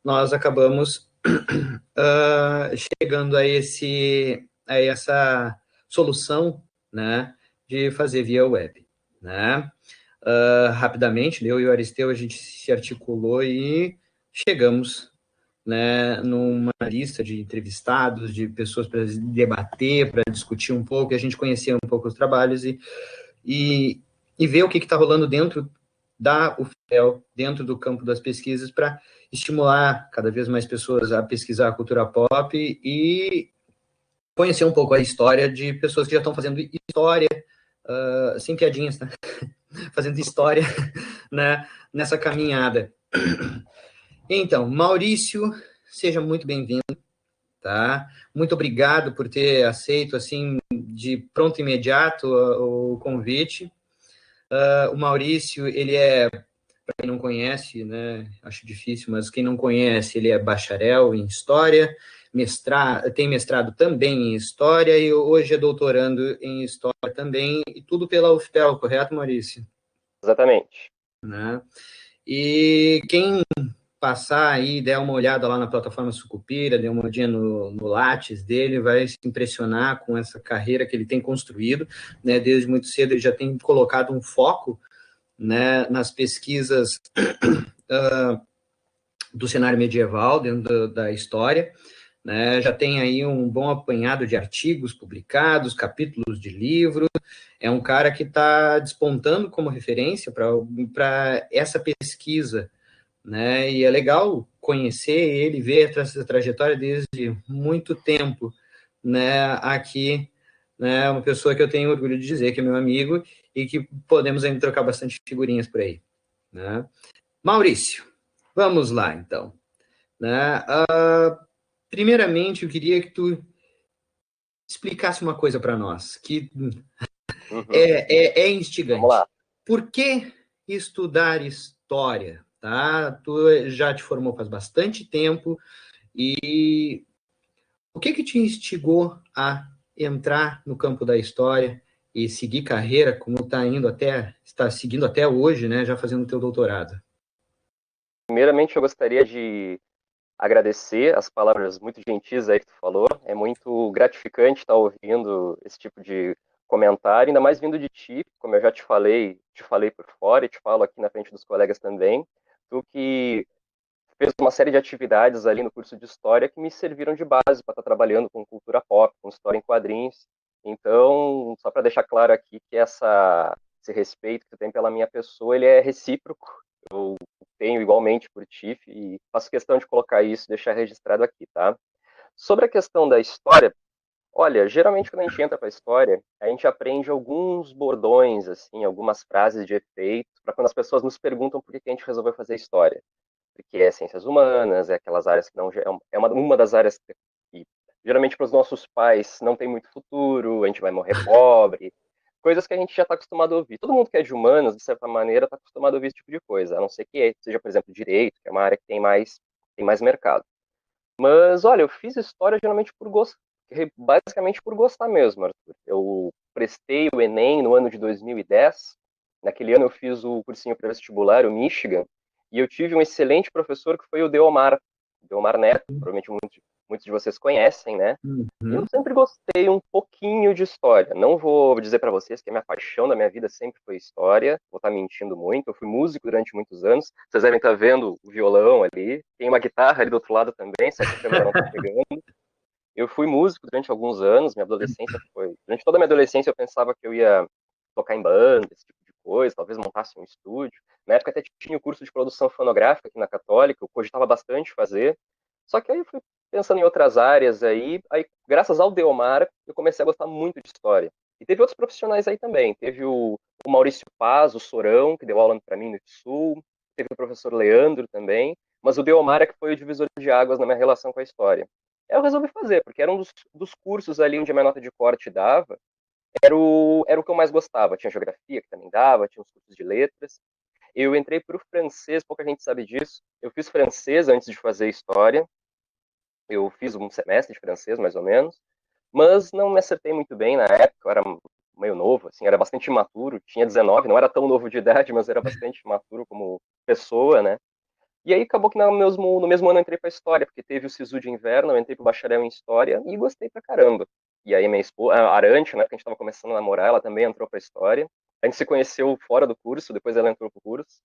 nós acabamos chegando a essa solução, né, de fazer via web, né? Rapidamente, eu e o Aristeu, a gente se articulou e chegamos, né, numa lista de entrevistados, de pessoas para debater, para discutir um pouco, e a gente conhecer um pouco os trabalhos e, e ver o que está rolando dentro da UFPEL, dentro do campo das pesquisas, para estimular cada vez mais pessoas a pesquisar a cultura pop e conhecer um pouco a história de pessoas que já estão fazendo história, sem piadinhas, tá? Fazendo história, né, nessa caminhada. Então, Maurício, seja muito bem-vindo, tá? Muito obrigado por ter aceito, assim, de pronto e imediato o convite. O Maurício, ele é, para quem não conhece, né, acho difícil, mas quem não conhece, ele é bacharel em História, tem mestrado também em História e hoje é doutorando em História também, e tudo pela UFPEL, correto, Maurício? Exatamente. Né? E quem passar aí, der uma olhada lá na plataforma Sucupira, der uma olhadinha no Lattes dele, vai se impressionar com essa carreira que ele tem construído, né? Desde muito cedo ele já tem colocado um foco, né, nas pesquisas do cenário medieval dentro da história, né? Já tem aí um bom apanhado de artigos publicados, capítulos de livro. É um cara que está despontando como referência para essa pesquisa, né? E é legal conhecer ele, ver essa trajetória desde muito tempo, né? Aqui, né? Uma pessoa que eu tenho orgulho de dizer que é meu amigo e que podemos ainda trocar bastante figurinhas por aí, né? Maurício, vamos lá então, né? Primeiramente, eu queria que tu explicasse uma coisa para nós, que Uhum. é Vamos instigante. lá. Por que estudar história? Tá? Tu já te formou faz bastante tempo e o que te instigou a entrar no campo da história e seguir carreira como está seguindo até hoje, né? Já fazendo o teu doutorado. Primeiramente, eu gostaria de agradecer as palavras muito gentis aí que tu falou. É muito gratificante estar ouvindo esse tipo de comentário, ainda mais vindo de ti, como eu já te falei por fora e te falo aqui na frente dos colegas também. Tu que fez uma série de atividades ali no curso de História que me serviram de base para estar trabalhando com cultura pop, com história em quadrinhos. Então, só para deixar claro aqui que esse respeito que tu tem pela minha pessoa, ele é recíproco. Eu tenho igualmente por ti e faço questão de colocar isso, deixar registrado aqui, tá? Sobre a questão da história, olha, geralmente quando a gente entra para a história, a gente aprende alguns bordões, assim, algumas frases de efeito, para quando as pessoas nos perguntam por que a gente resolveu fazer história, porque é ciências humanas, é aquelas áreas que não é uma das áreas que geralmente para os nossos pais não tem muito futuro, a gente vai morrer pobre, coisas que a gente já está acostumado a ouvir. Todo mundo que é de humanas, de certa maneira, está acostumado a ouvir esse tipo de coisa, a não ser que seja, por exemplo, direito, que é uma área que tem mais mercado. Mas, olha, eu fiz história geralmente por gostar, basicamente por gostar mesmo, Arthur. Eu prestei o Enem no ano de 2010. Naquele ano eu fiz o cursinho pré-vestibular, o Michigan, e eu tive um excelente professor que foi o Deomar Neto, provavelmente muitos de vocês conhecem, né? E eu Uhum. sempre gostei um pouquinho de história. Não vou dizer para vocês que a minha paixão da minha vida sempre foi história. Vou estar mentindo muito. Eu fui músico durante muitos anos. Vocês devem estar vendo o violão ali. Tem uma guitarra ali do outro lado também, só que a câmera não está pegando. Eu fui músico durante alguns anos. Minha adolescência foi. Durante toda a minha adolescência eu pensava que eu ia tocar em banda, esse tipo de coisa, talvez montasse um estúdio. Na época até tinha o curso de produção fonográfica aqui na Católica, eu cogitava bastante fazer. Só que aí eu fui pensando em outras áreas aí graças ao Deomar, eu comecei a gostar muito de história. E teve outros profissionais aí também. Teve o Maurício Paz, o Sorão, que deu aula para mim no Sul. Teve o professor Leandro também. Mas o Deomar é que foi o divisor de águas na minha relação com a história. Eu resolvi fazer, porque era um dos cursos ali onde a minha nota de corte dava, era o que eu mais gostava. Tinha geografia, que também dava, tinha os cursos de letras. Eu entrei para o francês, pouca gente sabe disso. Eu fiz francês antes de fazer história. Eu fiz um semestre de francês, mais ou menos, mas não me acertei muito bem na época. Eu era meio novo, assim, era bastante imaturo. Tinha 19, não era tão novo de idade, mas era bastante imaturo como pessoa, né? E aí acabou que no mesmo ano eu entrei para História, porque teve o SISU de inverno, eu entrei para o bacharel em História e gostei pra caramba. E aí minha esposa, a Arante, né, que a gente estava começando a namorar, ela também entrou para História. A gente se conheceu fora do curso, depois ela entrou pro curso.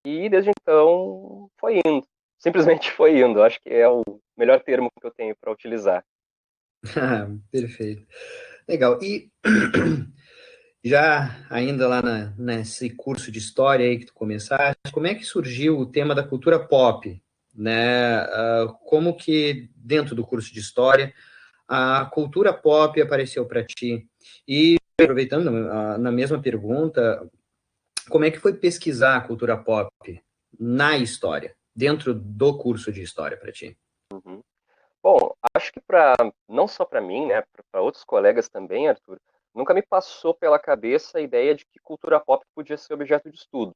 E desde então foi indo. Simplesmente foi indo. Acho que é o melhor termo que eu tenho para utilizar. Perfeito. Legal. E já ainda lá nesse curso de história aí que tu começaste, como é que surgiu o tema da cultura pop, né? Como que dentro do curso de história a cultura pop apareceu para ti? E aproveitando na mesma pergunta, como é que foi pesquisar a cultura pop na história, dentro do curso de história para ti? Uhum. Bom, acho que não só para mim, né, para outros colegas também, Arthur, nunca me passou pela cabeça a ideia de que cultura pop podia ser objeto de estudo.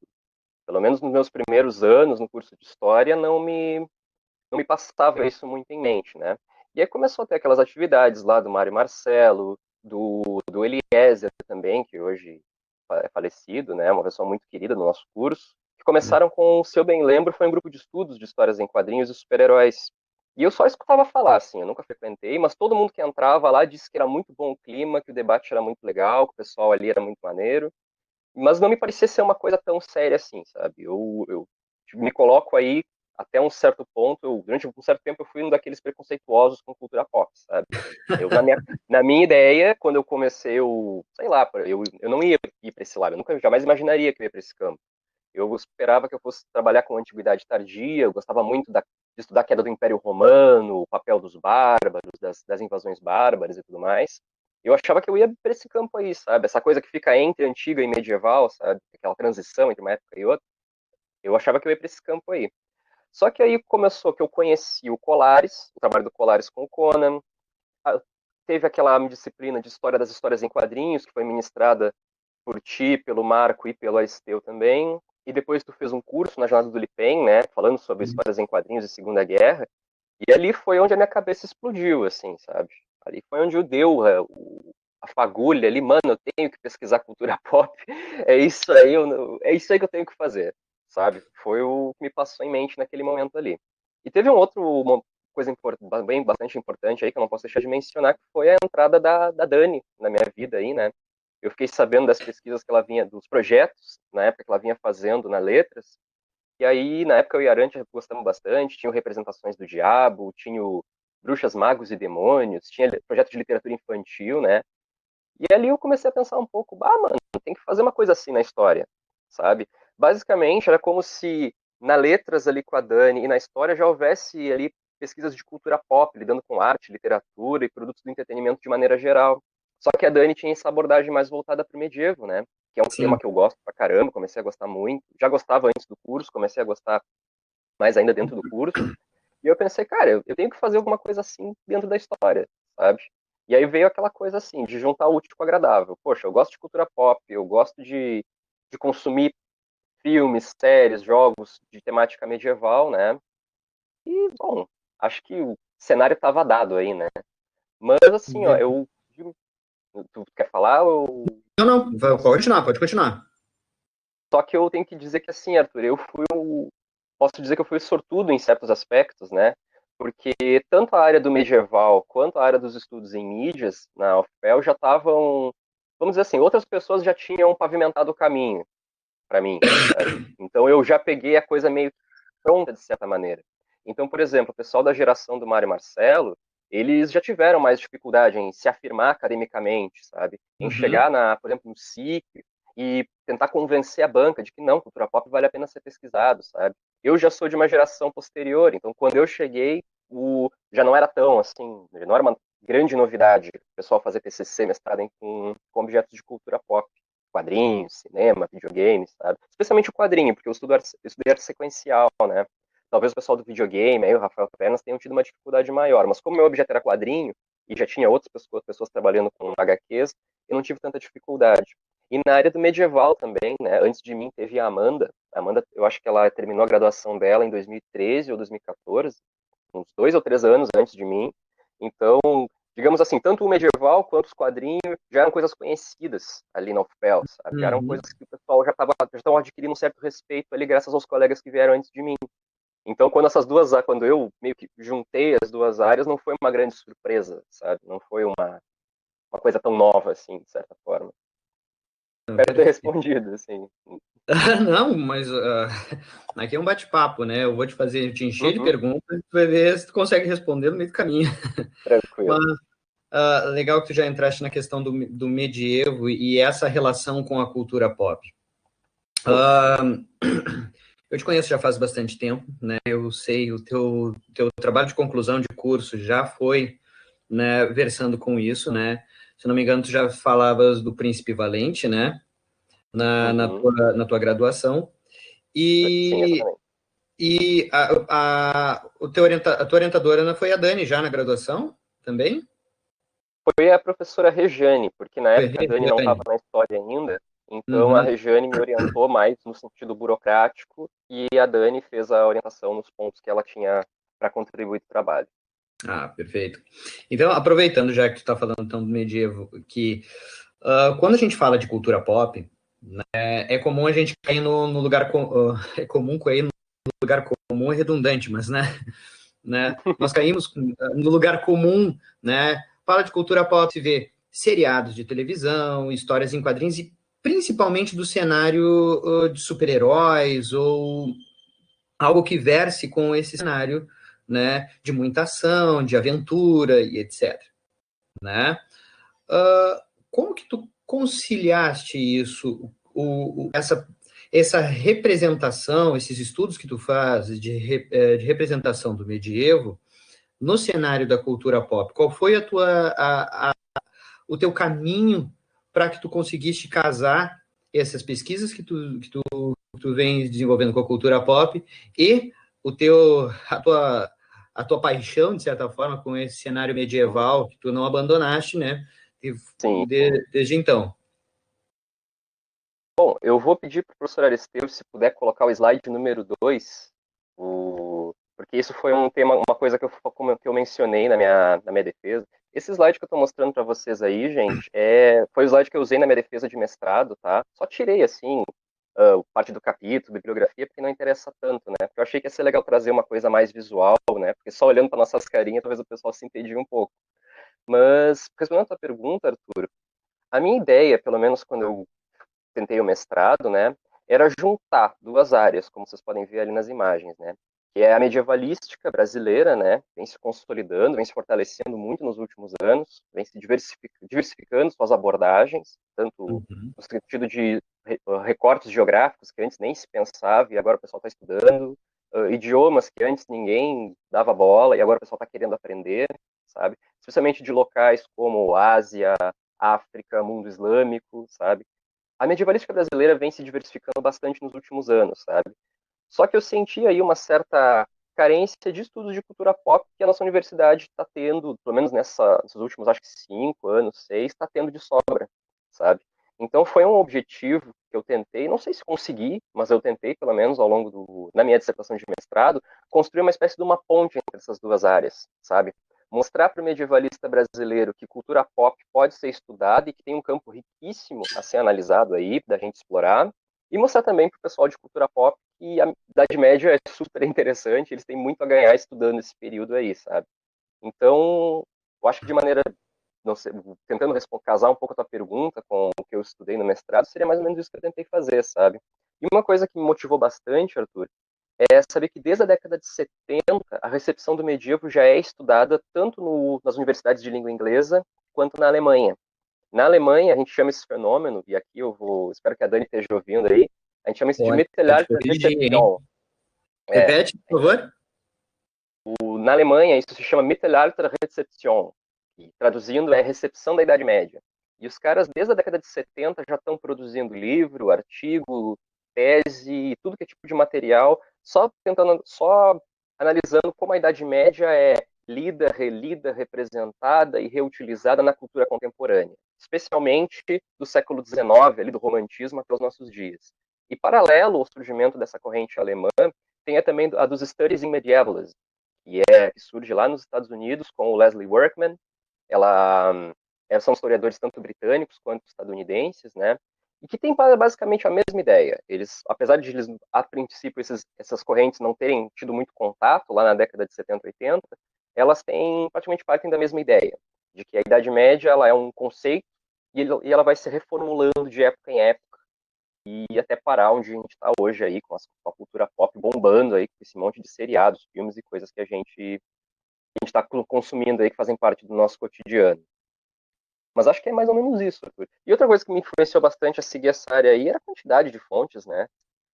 Pelo menos nos meus primeiros anos no curso de história, não me passava isso muito em mente, né? E aí começou a ter aquelas atividades lá do Mário Marcelo, do Eliezer também, que hoje é falecido, né? Uma pessoa muito querida do nosso curso, que começaram com, se eu bem lembro, foi um grupo de estudos de histórias em quadrinhos e super-heróis. E eu só escutava falar, assim, eu nunca frequentei, mas todo mundo que entrava lá disse que era muito bom o clima, que o debate era muito legal, que o pessoal ali era muito maneiro, mas não me parecia ser uma coisa tão séria assim, sabe? Eu me coloco aí até um certo ponto, durante um certo tempo eu fui um daqueles preconceituosos com cultura pop, sabe? Na minha ideia, quando eu comecei, sei lá, eu não ia ir para esse lado, eu nunca jamais imaginaria que eu ia para esse campo. Eu esperava que eu fosse trabalhar com a antiguidade tardia, eu gostava muito de estudar a queda do Império Romano, o papel dos bárbaros, das invasões bárbaras e tudo mais. Eu achava que eu ia para esse campo aí, sabe? Essa coisa que fica entre antiga e medieval, sabe? Aquela transição entre uma época e outra. Eu achava que eu ia para esse campo aí. Só que aí começou que eu conheci o Colares, o trabalho do Colares com o Conan. Teve aquela disciplina de História das Histórias em Quadrinhos, que foi ministrada por ti, pelo Marco e pelo Aristeu também. E depois tu fez um curso na Jornada do Lipen, né? Falando sobre histórias em quadrinhos e Segunda Guerra. E ali foi onde a minha cabeça explodiu, assim, sabe? Ali foi onde eu deu a fagulha ali, mano, eu tenho que pesquisar cultura pop. É isso aí, é isso aí que eu tenho que fazer, sabe? Foi o que me passou em mente naquele momento ali. E teve uma coisa bastante importante aí que eu não posso deixar de mencionar, que foi a entrada da Dani na minha vida aí, né? Eu fiquei sabendo das pesquisas que ela vinha, dos projetos, na época que ela vinha fazendo na Letras, e aí, na época, eu e a Arantia gostamos bastante. Tinha representações do diabo, tinha Bruxas, Magos e Demônios, tinha projeto de literatura infantil, né? E ali eu comecei a pensar um pouco, mano, tem que fazer uma coisa assim na história, sabe? Basicamente, era como se na letras ali com a Dani e na história já houvesse ali pesquisas de cultura pop, lidando com arte, literatura e produtos do entretenimento de maneira geral. Só que a Dani tinha essa abordagem mais voltada para o medievo, né? Que é um tema Sim. que eu gosto pra caramba, comecei a gostar muito. Já gostava antes do curso, comecei a gostar mais ainda dentro do curso. E eu pensei, cara, eu tenho que fazer alguma coisa assim dentro da história, sabe? E aí veio aquela coisa assim, de juntar o útil com o agradável. Poxa, eu gosto de cultura pop, eu gosto de consumir filmes, séries, jogos de temática medieval, né? E, bom, acho que o cenário estava dado aí, né? Mas, assim, ó, Tu quer falar? Não, não, pode continuar, pode continuar. Só que eu tenho que dizer que, assim, Arthur, posso dizer que eu fui sortudo em certos aspectos, né? Porque tanto a área do medieval quanto a área dos estudos em mídias na UFPEL já estavam, vamos dizer assim, outras pessoas já tinham pavimentado o caminho para mim, sabe? Então eu já peguei a coisa meio pronta de certa maneira. Então, por exemplo, o pessoal da geração do Mário Marcelo, eles já tiveram mais dificuldade em se afirmar academicamente, sabe? Em Uhum. chegar por exemplo, no SIC e tentar convencer a banca de que não, cultura pop vale a pena ser pesquisado, sabe? Eu já sou de uma geração posterior, então quando eu cheguei, já não era tão assim, já não era uma grande novidade o pessoal fazer TCC, mestrado com objetos de cultura pop, quadrinhos, cinema, videogames, sabe? Especialmente o quadrinho, porque eu estudei arte sequencial, né? Talvez o pessoal do videogame, aí o Rafael Pernas, tenham tido uma dificuldade maior, mas como meu objeto era quadrinho, e já tinha outras pessoas trabalhando com HQs, eu não tive tanta dificuldade. E na área do medieval também, né? Antes de mim teve a Amanda. A Amanda, eu acho que ela terminou a graduação dela em 2013 ou 2014, uns 2 ou 3 anos antes de mim. Então, digamos assim, tanto o medieval quanto os quadrinhos já eram coisas conhecidas ali na UFPEL, sabe? Já eram Uhum. coisas que o pessoal já estava adquirindo um certo respeito ali graças aos colegas que vieram antes de mim. Então, quando eu meio que juntei as duas áreas, não foi uma grande surpresa, sabe? Não foi uma coisa tão nova, assim, de certa forma. Espero ter Perfeito. respondido, assim. Não, mas aqui é um bate-papo, né? Eu vou te encher de Uhum, perguntas, tu vai ver se tu consegue responder no meio do caminho. tranquilo. Mas legal que tu já entraste na questão do medievo e essa relação com a cultura pop. Sim. Eu te conheço já faz bastante tempo, né? Eu sei o teu trabalho de conclusão de curso já foi, né, versando com isso, né? Se não me engano, tu já falavas do Príncipe Valente, né? Uhum. Na tua graduação. Sim, E, exatamente. e a tua orientadora não foi a Dani já na graduação também? Foi a professora Rejane, porque na Foi a época a Dani não estava Regiane. na história ainda, então a Uhum. Rejane me orientou mais no sentido burocrático e a Dani fez a orientação nos pontos que ela tinha para contribuir para o trabalho. Ah, perfeito. Então, aproveitando já que tu está falando então do medievo, que quando a gente fala de cultura pop, é comum a gente cair no lugar é comum cair no lugar comum é redundante, mas né, nós caímos no lugar comum, né? Fala de cultura pop, se vê seriados de televisão, histórias em quadrinhos e principalmente do cenário de super-heróis ou algo que verse com esse cenário, né, de muita ação, de aventura e etc, né? Como que tu conciliaste isso, essa representação, esses estudos que tu fazes de representação do medievo no cenário da cultura pop? Qual foi o teu caminho para que tu conseguiste casar essas pesquisas que tu vem desenvolvendo com a cultura pop e o teu, a tua paixão, de certa forma, com esse cenário Uhum. medieval que tu não abandonaste, né? Sim, sim. Desde então. Bom, eu vou pedir para o professor Aristeu se puder colocar o slide número 2, porque isso foi um tema, uma coisa que eu mencionei na minha defesa. Esse slide que eu estou mostrando para vocês aí, gente, foi o slide que eu usei na minha defesa de mestrado, tá? Só tirei, assim, parte do capítulo, bibliografia, porque não interessa tanto, né? Porque eu achei que ia ser legal trazer uma coisa mais visual, né? Porque só olhando para nossas carinhas, talvez o pessoal se entendia um pouco. Mas, respondendo a tua pergunta, Arthur, a minha ideia, pelo menos quando eu tentei o mestrado, né, era juntar duas áreas, como vocês podem ver ali nas imagens, né, que é a medievalística brasileira, né, vem se consolidando, vem se fortalecendo muito nos últimos anos, vem se diversificando suas abordagens, tanto Uhum. no sentido de recortes geográficos que antes nem se pensava e agora o pessoal está estudando, idiomas que antes ninguém dava bola e agora o pessoal está querendo aprender, sabe? Especialmente de locais como Ásia, África, mundo islâmico, sabe? A medievalística brasileira vem se diversificando bastante nos últimos anos, sabe? Só que eu senti aí uma certa carência de estudos de cultura pop que a nossa universidade está tendo, pelo menos nesses últimos, acho que 5 anos, 6, está tendo de sobra, sabe? Então foi um objetivo que eu tentei, não sei se consegui, mas eu tentei, pelo menos ao longo na minha dissertação de mestrado, construir uma espécie de uma ponte entre essas duas áreas, sabe? Mostrar para o medievalista brasileiro que cultura pop pode ser estudada e que tem um campo riquíssimo a ser analisado aí, da gente explorar, e mostrar também para o pessoal de cultura pop que a Idade Média é super interessante, eles têm muito a ganhar estudando esse período aí, sabe? Então, eu acho que de maneira, não sei, tentando casar um pouco a tua pergunta com o que eu estudei no mestrado, seria mais ou menos isso que eu tentei fazer, sabe? E uma coisa que me motivou bastante, Arthur, é saber que desde a década de 70 a recepção do medievo já é estudada tanto nas universidades de língua inglesa quanto na Alemanha. Na Alemanha, a gente chama esse fenômeno, e aqui espero que a Dani esteja ouvindo aí, a gente chama isso de Olha, vou te corrigir, hein? Mittelalterrezeption. É, Repete, por favor. na Alemanha, isso se chama Mittelalterrezeption, e traduzindo é recepção da Idade Média. E os caras, desde a década de 70, já estão produzindo livro, artigo, tese, tudo que é tipo de material, só analisando como a Idade Média é lida, relida, representada e reutilizada na cultura contemporânea, especialmente do século XIX, ali do Romantismo até os nossos dias. E paralelo ao surgimento dessa corrente alemã, tem também a dos Studies in Medievalism, que surge lá nos Estados Unidos com o Leslie Workman. São historiadores tanto britânicos quanto estadunidenses, né? e que tem basicamente a mesma ideia. Eles, apesar de eles, a princípio, essas correntes não terem tido muito contato lá na década de 70, 80, elas têm praticamente partem da mesma ideia, de que a Idade Média ela é um conceito e ela vai se reformulando de época em época e até parar onde a gente está hoje aí, com a cultura pop bombando aí, com esse monte de seriados, filmes e coisas que a gente está consumindo aí, que fazem parte do nosso cotidiano. Mas acho que é mais ou menos isso, Arthur. E outra coisa que me influenciou bastante a seguir essa área aí era a quantidade de fontes, né?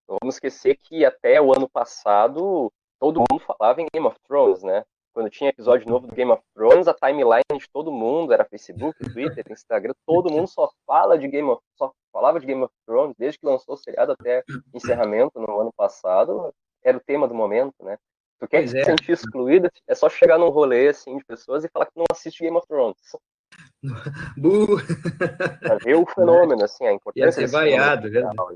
Não vamos esquecer que até o ano passado todo mundo falava em Game of Thrones, né? Quando tinha episódio novo do Game of Thrones, a timeline de todo mundo era Facebook, Twitter, Instagram, todo mundo só falava de Game of Thrones desde que lançou o seriado até encerramento no ano passado, era o tema do momento, né? Tu quer Pois se é. sentir excluída, é só chegar num rolê assim de pessoas e falar que não assiste Game of Thrones. Bu! Pra ver o fenômeno, assim, a Ia importância ser desse fenômeno vaiado, cultural.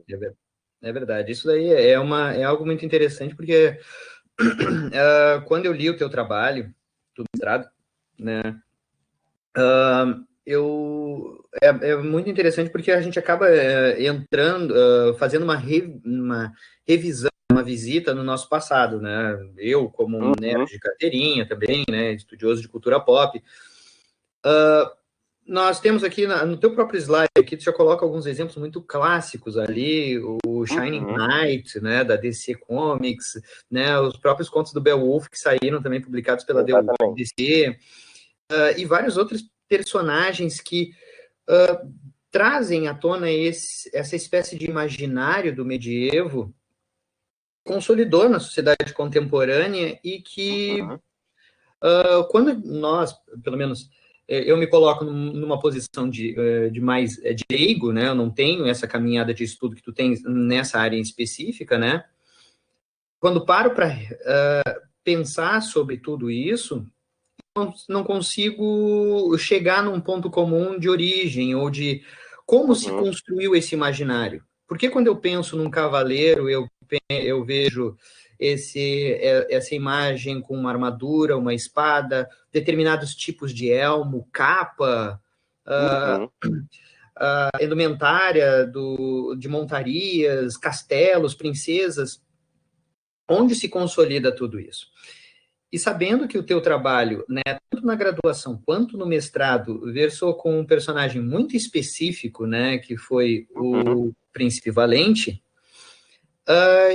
é verdade. Isso daí é algo muito interessante, porque quando eu li o teu trabalho, do mestrado, né, é muito interessante porque a gente acaba entrando, fazendo uma revisão, uma visita no nosso passado, né? Eu, como um nerd Uhum, de carteirinha também, né, estudioso de cultura pop, nós temos aqui no teu próprio slide, aqui tu já coloca alguns exemplos muito clássicos ali, o Shining uhum, Knight, né, da DC Comics, né, os próprios contos do Beowulf que saíram também publicados pela exatamente. DC, e vários outros personagens que trazem à tona essa espécie de imaginário do medievo, consolidou na sociedade contemporânea e que, Uhum, quando nós, pelo menos eu me coloco numa posição de mais de leigo, né? Eu não tenho essa caminhada de estudo que tu tens nessa área em específica, né? Quando paro para pensar sobre tudo isso, não consigo chegar num ponto comum de origem ou de como se uhum, construiu esse imaginário. Porque quando eu penso num cavaleiro, eu vejo essa imagem com uma armadura, uma espada, determinados tipos de elmo, capa, uhum. indumentária de montarias, castelos, princesas. Onde se consolida tudo isso? E sabendo que o teu trabalho, né, tanto na graduação quanto no mestrado, versou com um personagem muito específico, né, que foi Uhum. o Príncipe Valente,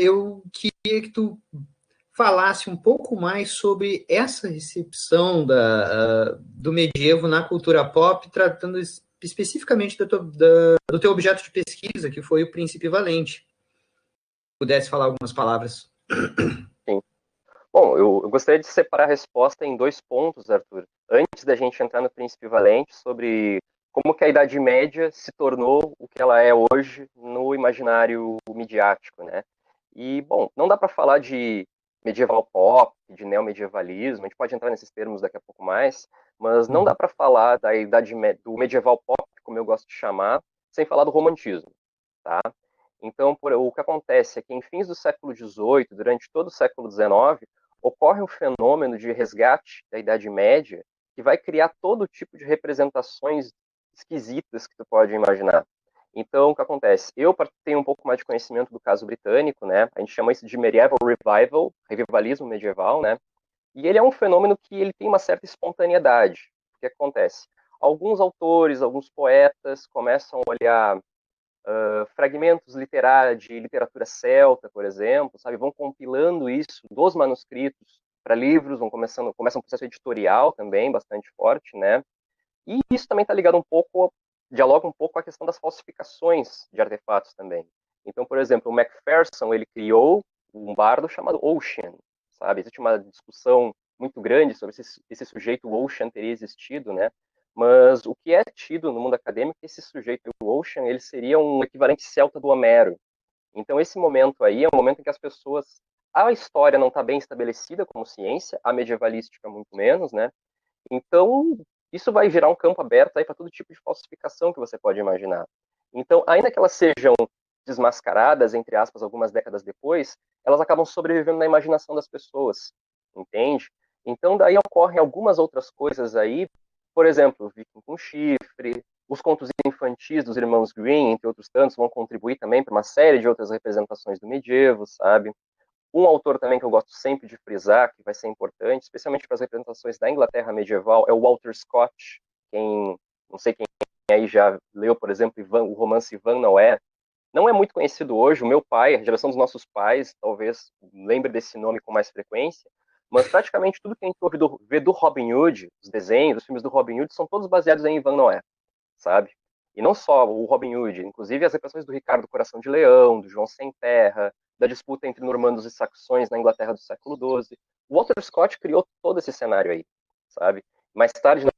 eu queria que tu falasse um pouco mais sobre essa recepção do medievo na cultura pop, tratando especificamente do teu objeto de pesquisa, que foi o Príncipe Valente. Pudesse falar algumas palavras. Sim. Bom, eu gostaria de separar a resposta em dois pontos, Arthur. Antes da gente entrar no Príncipe Valente, sobre como que a Idade Média se tornou o que ela é hoje no imaginário midiático, né? E, bom, não dá para falar de medieval pop, de neomedievalismo, a gente pode entrar nesses termos daqui a pouco mais, mas não dá para falar do medieval pop, como eu gosto de chamar, sem falar do romantismo, tá? Então, o que acontece é que em fins do século XVIII, durante todo o século XIX, ocorre um fenômeno de resgate da Idade Média que vai criar todo tipo de representações esquisitas que tu pode imaginar. Então, o que acontece? Eu tenho um pouco mais de conhecimento do caso britânico, né? A gente chama isso de medieval revival, revivalismo medieval, né? E ele é um fenômeno que ele tem uma certa espontaneidade. O que acontece? Alguns autores, alguns poetas começam a olhar fragmentos literários de literatura celta, por exemplo, sabe, vão compilando isso dos manuscritos para livros, começa um processo editorial também bastante forte, né? E isso também está ligado um pouco, dialoga um pouco com a questão das falsificações de artefatos também. Então, por exemplo, o Macpherson, ele criou um bardo chamado Ocean, sabe? Existe uma discussão muito grande sobre se esse sujeito Ocean teria existido, né? Mas o que é tido no mundo acadêmico é que esse sujeito Ocean, ele seria um equivalente celta do Homero. Então, esse momento aí é um momento em que as pessoas... A história não está bem estabelecida como ciência, a medievalística muito menos, né? Então, isso vai gerar um campo aberto aí para todo tipo de falsificação que você pode imaginar. Então, ainda que elas sejam desmascaradas, entre aspas, algumas décadas depois, elas acabam sobrevivendo na imaginação das pessoas, entende? Então, daí ocorrem algumas outras coisas aí, por exemplo, viking com chifre, Os contos infantis dos irmãos Grimm, entre outros tantos, vão contribuir também para uma série de outras representações do medievo, sabe? Um autor também que eu gosto sempre de frisar, que vai ser importante, especialmente para as representações da Inglaterra medieval, é o Walter Scott. Não sei quem aí já leu, por exemplo, o romance Ivan Noé. Não é muito conhecido hoje. O meu pai, a geração dos nossos pais, talvez lembre desse nome com mais frequência, mas praticamente tudo que a gente vê do Robin Hood, os desenhos, os filmes do Robin Hood, são todos baseados em Ivan Noé, sabe? E não só o Robin Hood, inclusive as representações do Ricardo Coração de Leão, do João Sem Terra, da disputa entre normandos e saxões na Inglaterra do século XII. O Walter Scott criou todo esse cenário aí, sabe? Mais tarde, na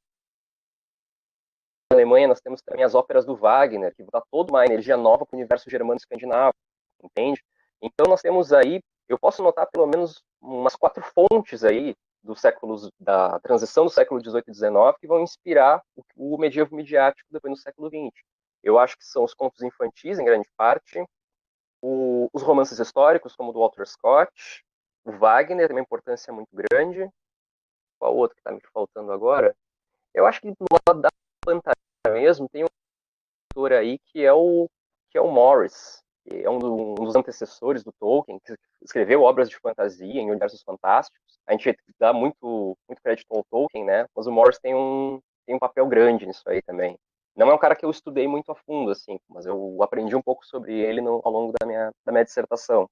Alemanha, nós temos também as óperas do Wagner, que dá toda uma energia nova para o universo germano escandinavo, entende? Então nós temos aí, eu posso notar pelo menos umas 4 fontes aí da transição do século XVIII e XIX que vão inspirar o medievo midiático depois no século XX. Eu acho que são os contos infantis, em grande parte, os romances históricos, como o do Walter Scott, o Wagner tem uma importância muito grande. Qual outro que está me faltando agora? Eu acho que no lado da fantasia mesmo tem um autor aí que é o Morris, que é um dos antecessores do Tolkien, que escreveu obras de fantasia em universos fantásticos. A gente dá muito crédito ao Tolkien, né? Mas o Morris tem um papel grande nisso aí também. Não é um cara que eu estudei muito a fundo, assim, mas eu aprendi um pouco sobre ele ao longo da minha dissertação.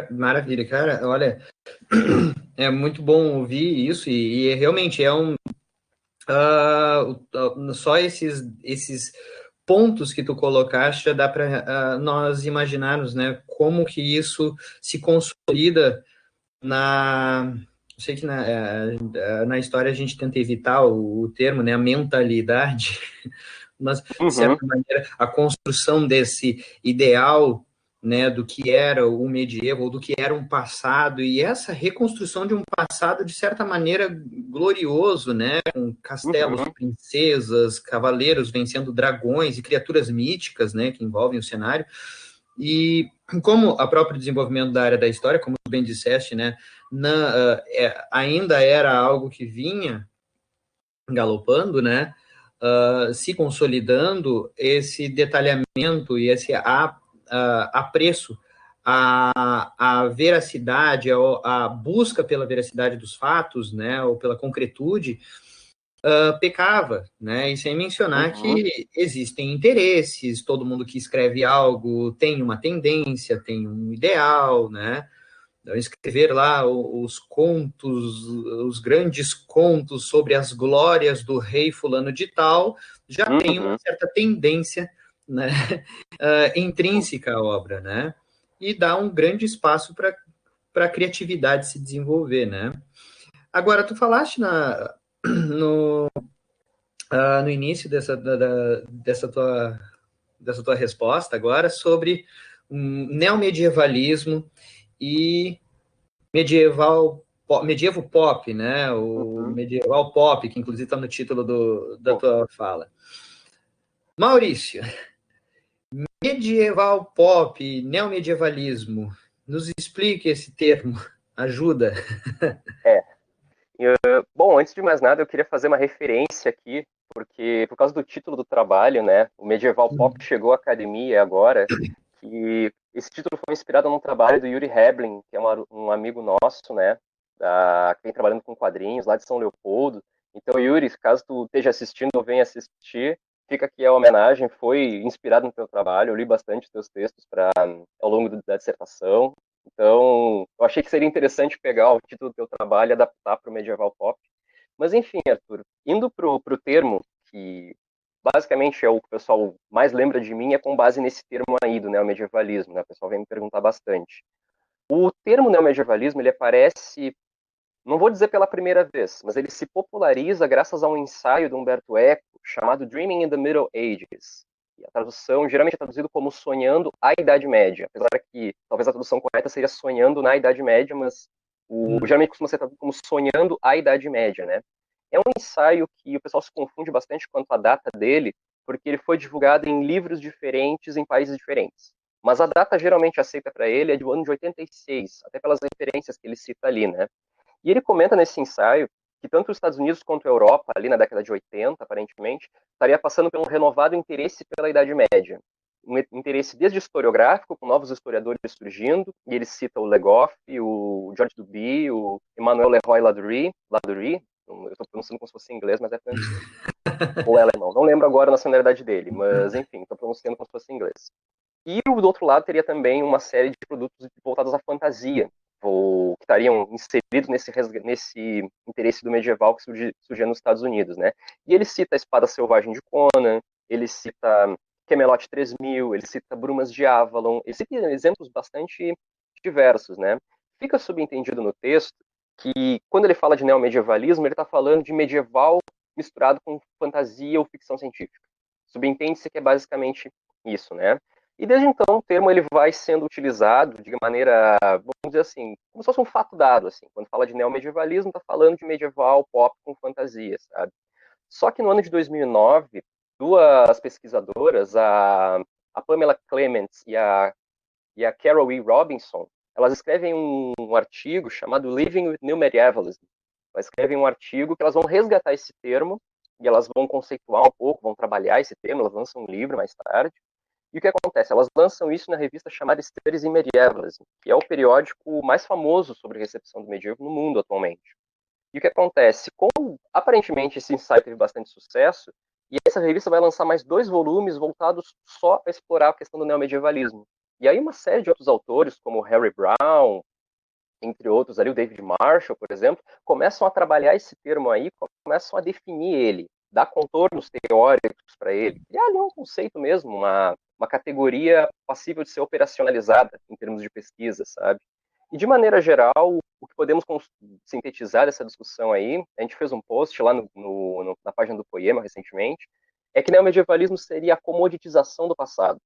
Maravilha, cara. Olha, é muito bom ouvir isso e realmente é só esses pontos que tu colocaste já dá para nós imaginarmos, né, como que isso se consolida na. Eu sei que na história a gente tenta evitar o termo, né, a mentalidade, mas, de certa maneira, a construção desse ideal, né, do que era o medievo, ou do que era um passado, e essa reconstrução de um passado, de certa maneira, glorioso, né, com castelos, princesas, cavaleiros vencendo dragões e criaturas míticas, né, que envolvem o cenário, e como o próprio desenvolvimento da área da história, como tu bem disseste, né, ainda era algo que vinha galopando, né, se consolidando, esse detalhamento e esse apreço à veracidade, à busca pela veracidade dos fatos, né, ou pela concretude, pecava, né? E sem mencionar que existem interesses, todo mundo que escreve algo tem uma tendência, tem um ideal, né? Então, escrever lá os contos, os grandes contos sobre as glórias do rei fulano de tal, já tem uma certa tendência, né, intrínseca à obra, né? E dá um grande espaço para a criatividade se desenvolver, né? Agora, tu falaste no início dessa tua resposta agora sobre neomedievalismo e medievo pop, né? O medieval pop, que inclusive está no título da tua fala. Maurício, medieval pop, neomedievalismo, nos explique esse termo, ajuda. Bom, antes de mais nada, eu queria fazer uma referência aqui, porque por causa do título do trabalho, né, o Medieval Pop chegou à academia agora, que esse título foi inspirado num trabalho do Yuri Heblin, que é um amigo nosso, né, que vem trabalhando com quadrinhos lá de São Leopoldo. Então, Yuri, caso tu esteja assistindo ou venha assistir, fica aqui a homenagem, foi inspirado no teu trabalho, eu li bastante os teus textos ao longo da dissertação. Então, eu achei que seria interessante pegar o título do teu trabalho e adaptar para o medieval pop. Mas, enfim, Arthur, indo para o termo, que basicamente é o que o pessoal mais lembra de mim, é com base nesse termo aí do neomedievalismo, né? O pessoal vem me perguntar bastante. O termo neomedievalismo, ele aparece, não vou dizer pela primeira vez, mas ele se populariza graças a um ensaio de Umberto Eco chamado Dreaming in the Middle Ages. E a tradução geralmente é traduzido como Sonhando a Idade Média, apesar que talvez a tradução correta seria Sonhando na Idade Média, mas geralmente costuma ser traduzido como Sonhando a Idade Média, né? É um ensaio que o pessoal se confunde bastante quanto à data dele, porque ele foi divulgado em livros diferentes em países diferentes. Mas a data geralmente aceita para ele é do ano de 86, até pelas referências que ele cita ali, né? E ele comenta nesse ensaio que tanto os Estados Unidos quanto a Europa, ali na década de 80, aparentemente, estaria passando por um renovado interesse pela Idade Média. Um interesse desde historiográfico, com novos historiadores surgindo, e ele cita o Le Goff, o George Duby, o Emmanuel Leroy Ladurie, eu estou pronunciando como se fosse em inglês, mas é francês, ou é alemão, não lembro agora a nacionalidade dele, mas enfim, estou pronunciando como se fosse em inglês. E do outro lado teria também uma série de produtos voltados à fantasia, ou que estariam inseridos nesse interesse do medieval que surgia nos Estados Unidos, né? E ele cita a Espada Selvagem de Conan, ele cita Camelot 3000, ele cita Brumas de Avalon, ele cita exemplos bastante diversos, né? Fica subentendido no texto que quando ele fala de neomedievalismo, ele está falando de medieval misturado com fantasia ou ficção científica. Subentende-se que é basicamente isso, né? E desde então o termo ele vai sendo utilizado de maneira, vamos dizer assim, como se fosse um fato dado, assim. Quando fala de neomedievalismo, está falando de medieval pop com fantasia, sabe? Só que no ano de 2009, duas pesquisadoras, a Pamela Clements e a Carol E. Robinson, elas escrevem um artigo chamado Living with New Medievalism. Elas escrevem um artigo que elas vão resgatar esse termo e elas vão conceituar um pouco, vão trabalhar esse termo, elas lançam um livro mais tarde. E o que acontece? Elas lançam isso na revista chamada Studies in Medievalism, que é o periódico mais famoso sobre recepção do medievo no mundo atualmente. E o que acontece? Como aparentemente esse ensaio teve bastante sucesso, e essa revista vai lançar mais 2 volumes voltados só a explorar a questão do neomedievalismo. E aí uma série de outros autores, como Harry Brown, entre outros ali, o David Marshall, por exemplo, começam a trabalhar esse termo aí, começam a definir ele, dar contornos teóricos para ele, criar ali um conceito mesmo, uma categoria passível de ser operacionalizada em termos de pesquisa, sabe? E de maneira geral, o que podemos sintetizar dessa discussão aí, a gente fez um post lá na página do Poema recentemente, é que neomedievalismo seria a comoditização do passado.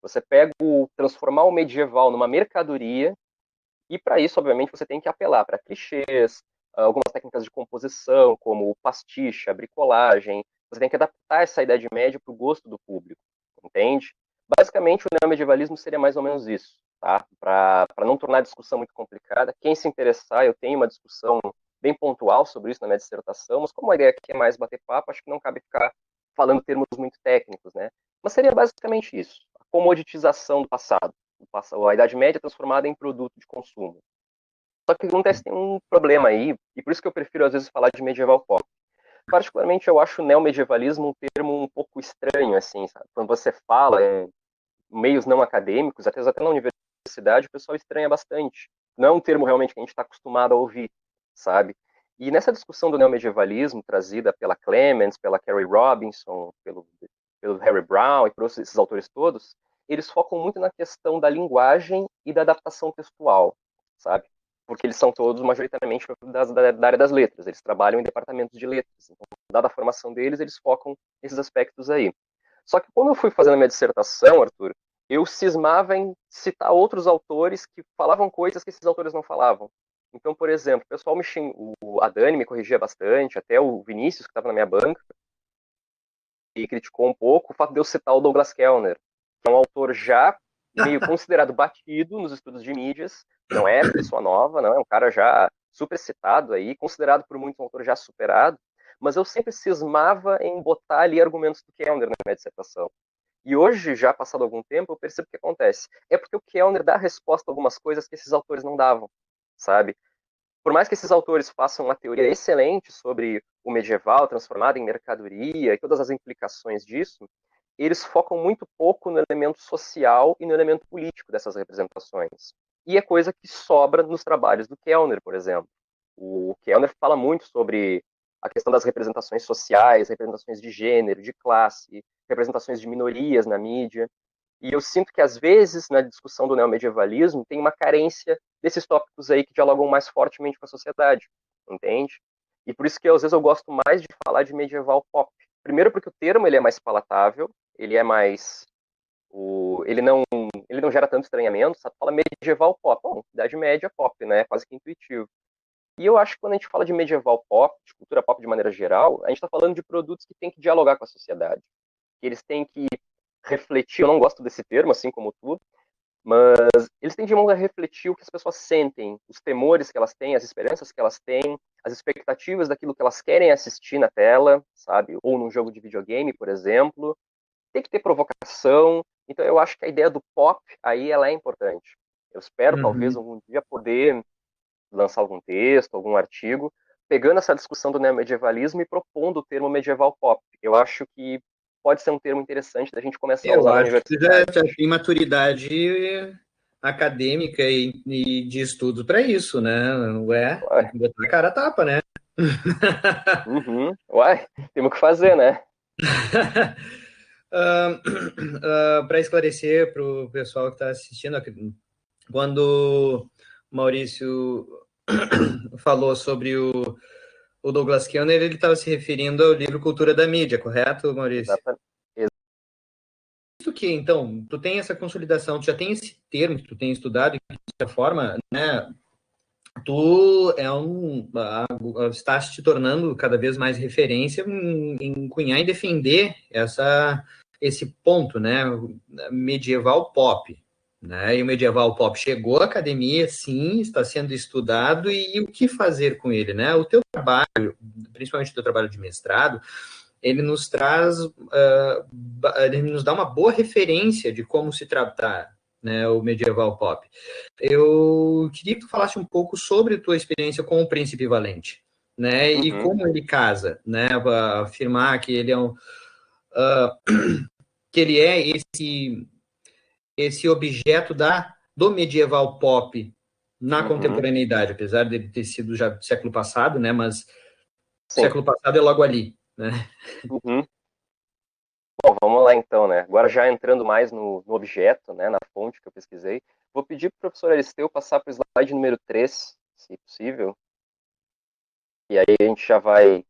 Você pega transformar o medieval numa mercadoria, e para isso, obviamente, você tem que apelar para clichês, algumas técnicas de composição, como pastiche, a bricolagem. Você tem que adaptar essa Idade Média para o gosto do público, entende? Basicamente, o neomedievalismo seria mais ou menos isso, tá? Para não tornar a discussão muito complicada. Quem se interessar, eu tenho uma discussão bem pontual sobre isso na minha dissertação, mas como a ideia aqui é mais bater papo, acho que não cabe ficar falando termos muito técnicos, né? Mas seria basicamente isso, a comoditização do passado. A Idade Média transformada em produto de consumo. Só que acontece, tem um problema aí, e por isso que eu prefiro às vezes falar de medieval pop. Particularmente eu acho o neomedievalismo um termo um pouco estranho, assim, sabe? Quando você fala em meios não acadêmicos, até na universidade, o pessoal estranha bastante. Não é um termo realmente que a gente está acostumado a ouvir, sabe? E nessa discussão do neomedievalismo, trazida pela Clements, pela Carrie Robinson, pelo Harry Brown e por esses autores todos, eles focam muito na questão da linguagem e da adaptação textual, sabe? Porque eles são todos majoritariamente da área das letras, eles trabalham em departamentos de letras. Então, dada a formação deles, eles focam nesses aspectos aí. Só que quando eu fui fazendo a minha dissertação, Arthur, eu cismava em citar outros autores que falavam coisas que esses autores não falavam. Então, por exemplo, o pessoal a Dani me corrigia bastante, até o Vinícius, que estava na minha banca, e criticou um pouco o fato de eu citar o Douglas Kellner, que é um autor já meio considerado batido nos estudos de mídias, não é pessoa nova, não é um cara já super citado aí, considerado por muitos um autor já superado, mas eu sempre cismava em botar ali argumentos do Kellner na minha dissertação. E hoje, já passado algum tempo, eu percebo o que acontece. É porque o Kellner dá resposta a algumas coisas que esses autores não davam, sabe? Por mais que esses autores façam uma teoria excelente sobre o medieval transformado em mercadoria e todas as implicações disso, eles focam muito pouco no elemento social e no elemento político dessas representações. E é coisa que sobra nos trabalhos do Kellner, por exemplo. O Kellner fala muito sobre a questão das representações sociais, representações de gênero, de classe, representações de minorias na mídia. E eu sinto que, às vezes, na discussão do neomedievalismo, tem uma carência desses tópicos aí que dialogam mais fortemente com a sociedade, entende? E por isso que, às vezes, eu gosto mais de falar de medieval pop. Primeiro porque o termo ele é mais palatável, ele é mais... ele não gera tanto estranhamento, sabe? Fala medieval pop. Bom, Idade Média pop, né? É quase que intuitivo. E eu acho que quando a gente fala de medieval pop, de cultura pop de maneira geral, a gente está falando de produtos que têm que dialogar com a sociedade. Que eles têm que refletir, eu não gosto desse termo, assim como tudo, Mas eles tendiam a refletir o que as pessoas sentem, os temores que elas têm, as esperanças que elas têm, as expectativas daquilo que elas querem assistir na tela, sabe? Ou num jogo de videogame, por exemplo. Tem que ter provocação. Então eu acho que a ideia do pop aí ela é importante. Eu espero talvez Uhum. algum dia poder lançar algum texto, algum artigo, pegando essa discussão do neomedievalismo e propondo o termo medieval pop. Eu acho que pode ser um termo interessante da gente começar a Eu usar na acho que tu já, universidade. já tem maturidade acadêmica e de estudo para isso, né? Ué, tem Ué, que botar a cara a tapa, né? uhum, uai, temos que fazer, né? Para esclarecer para o pessoal que está assistindo, quando o Maurício falou sobre o Douglas Kellner, ele estava se referindo ao livro Cultura da Mídia, correto, Maurício? Exatamente. Isso que, então, tu tem essa consolidação, tu já tem esse termo que tu tem estudado, e de certa forma, né, tu está se tornando cada vez mais referência em cunhar e defender esse ponto, né, medieval pop, né, e o medieval pop chegou à academia, sim, está sendo estudado, e o que fazer com ele, né, o teu trabalho, principalmente o teu trabalho de mestrado, ele nos traz, ele nos dá uma boa referência de como se tratar, né, o medieval pop. Eu queria que tu falasse um pouco sobre a tua experiência com o Príncipe Valente, né, e Uhum, como ele casa, né, para afirmar que ele é que ele é esse objeto do medieval pop na uhum, contemporaneidade, apesar de ter sido já do século passado, né, mas o sim. século passado é logo ali, né? Uhum. Bom, vamos lá então, né? Agora já entrando mais no objeto, né, na fonte que eu pesquisei, vou pedir para o professor Aristeu passar para o slide número 3, se possível, e aí a gente já vai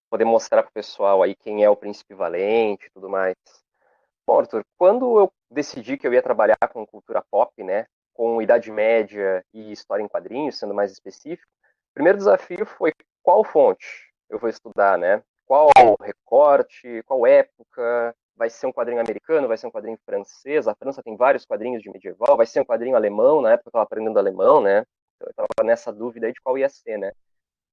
poder mostrar para o pessoal aí quem é o Príncipe Valente e tudo mais. Bom, Arthur, quando eu decidi que eu ia trabalhar com cultura pop, né, com Idade Média e história em quadrinhos, sendo mais específico, o primeiro desafio foi qual fonte eu vou estudar, né? Qual recorte, qual época, vai ser um quadrinho americano, vai ser um quadrinho francês, a França tem vários quadrinhos de medieval, vai ser um quadrinho alemão, na época eu estava aprendendo alemão, né? Então, eu estava nessa dúvida aí de qual ia ser, né?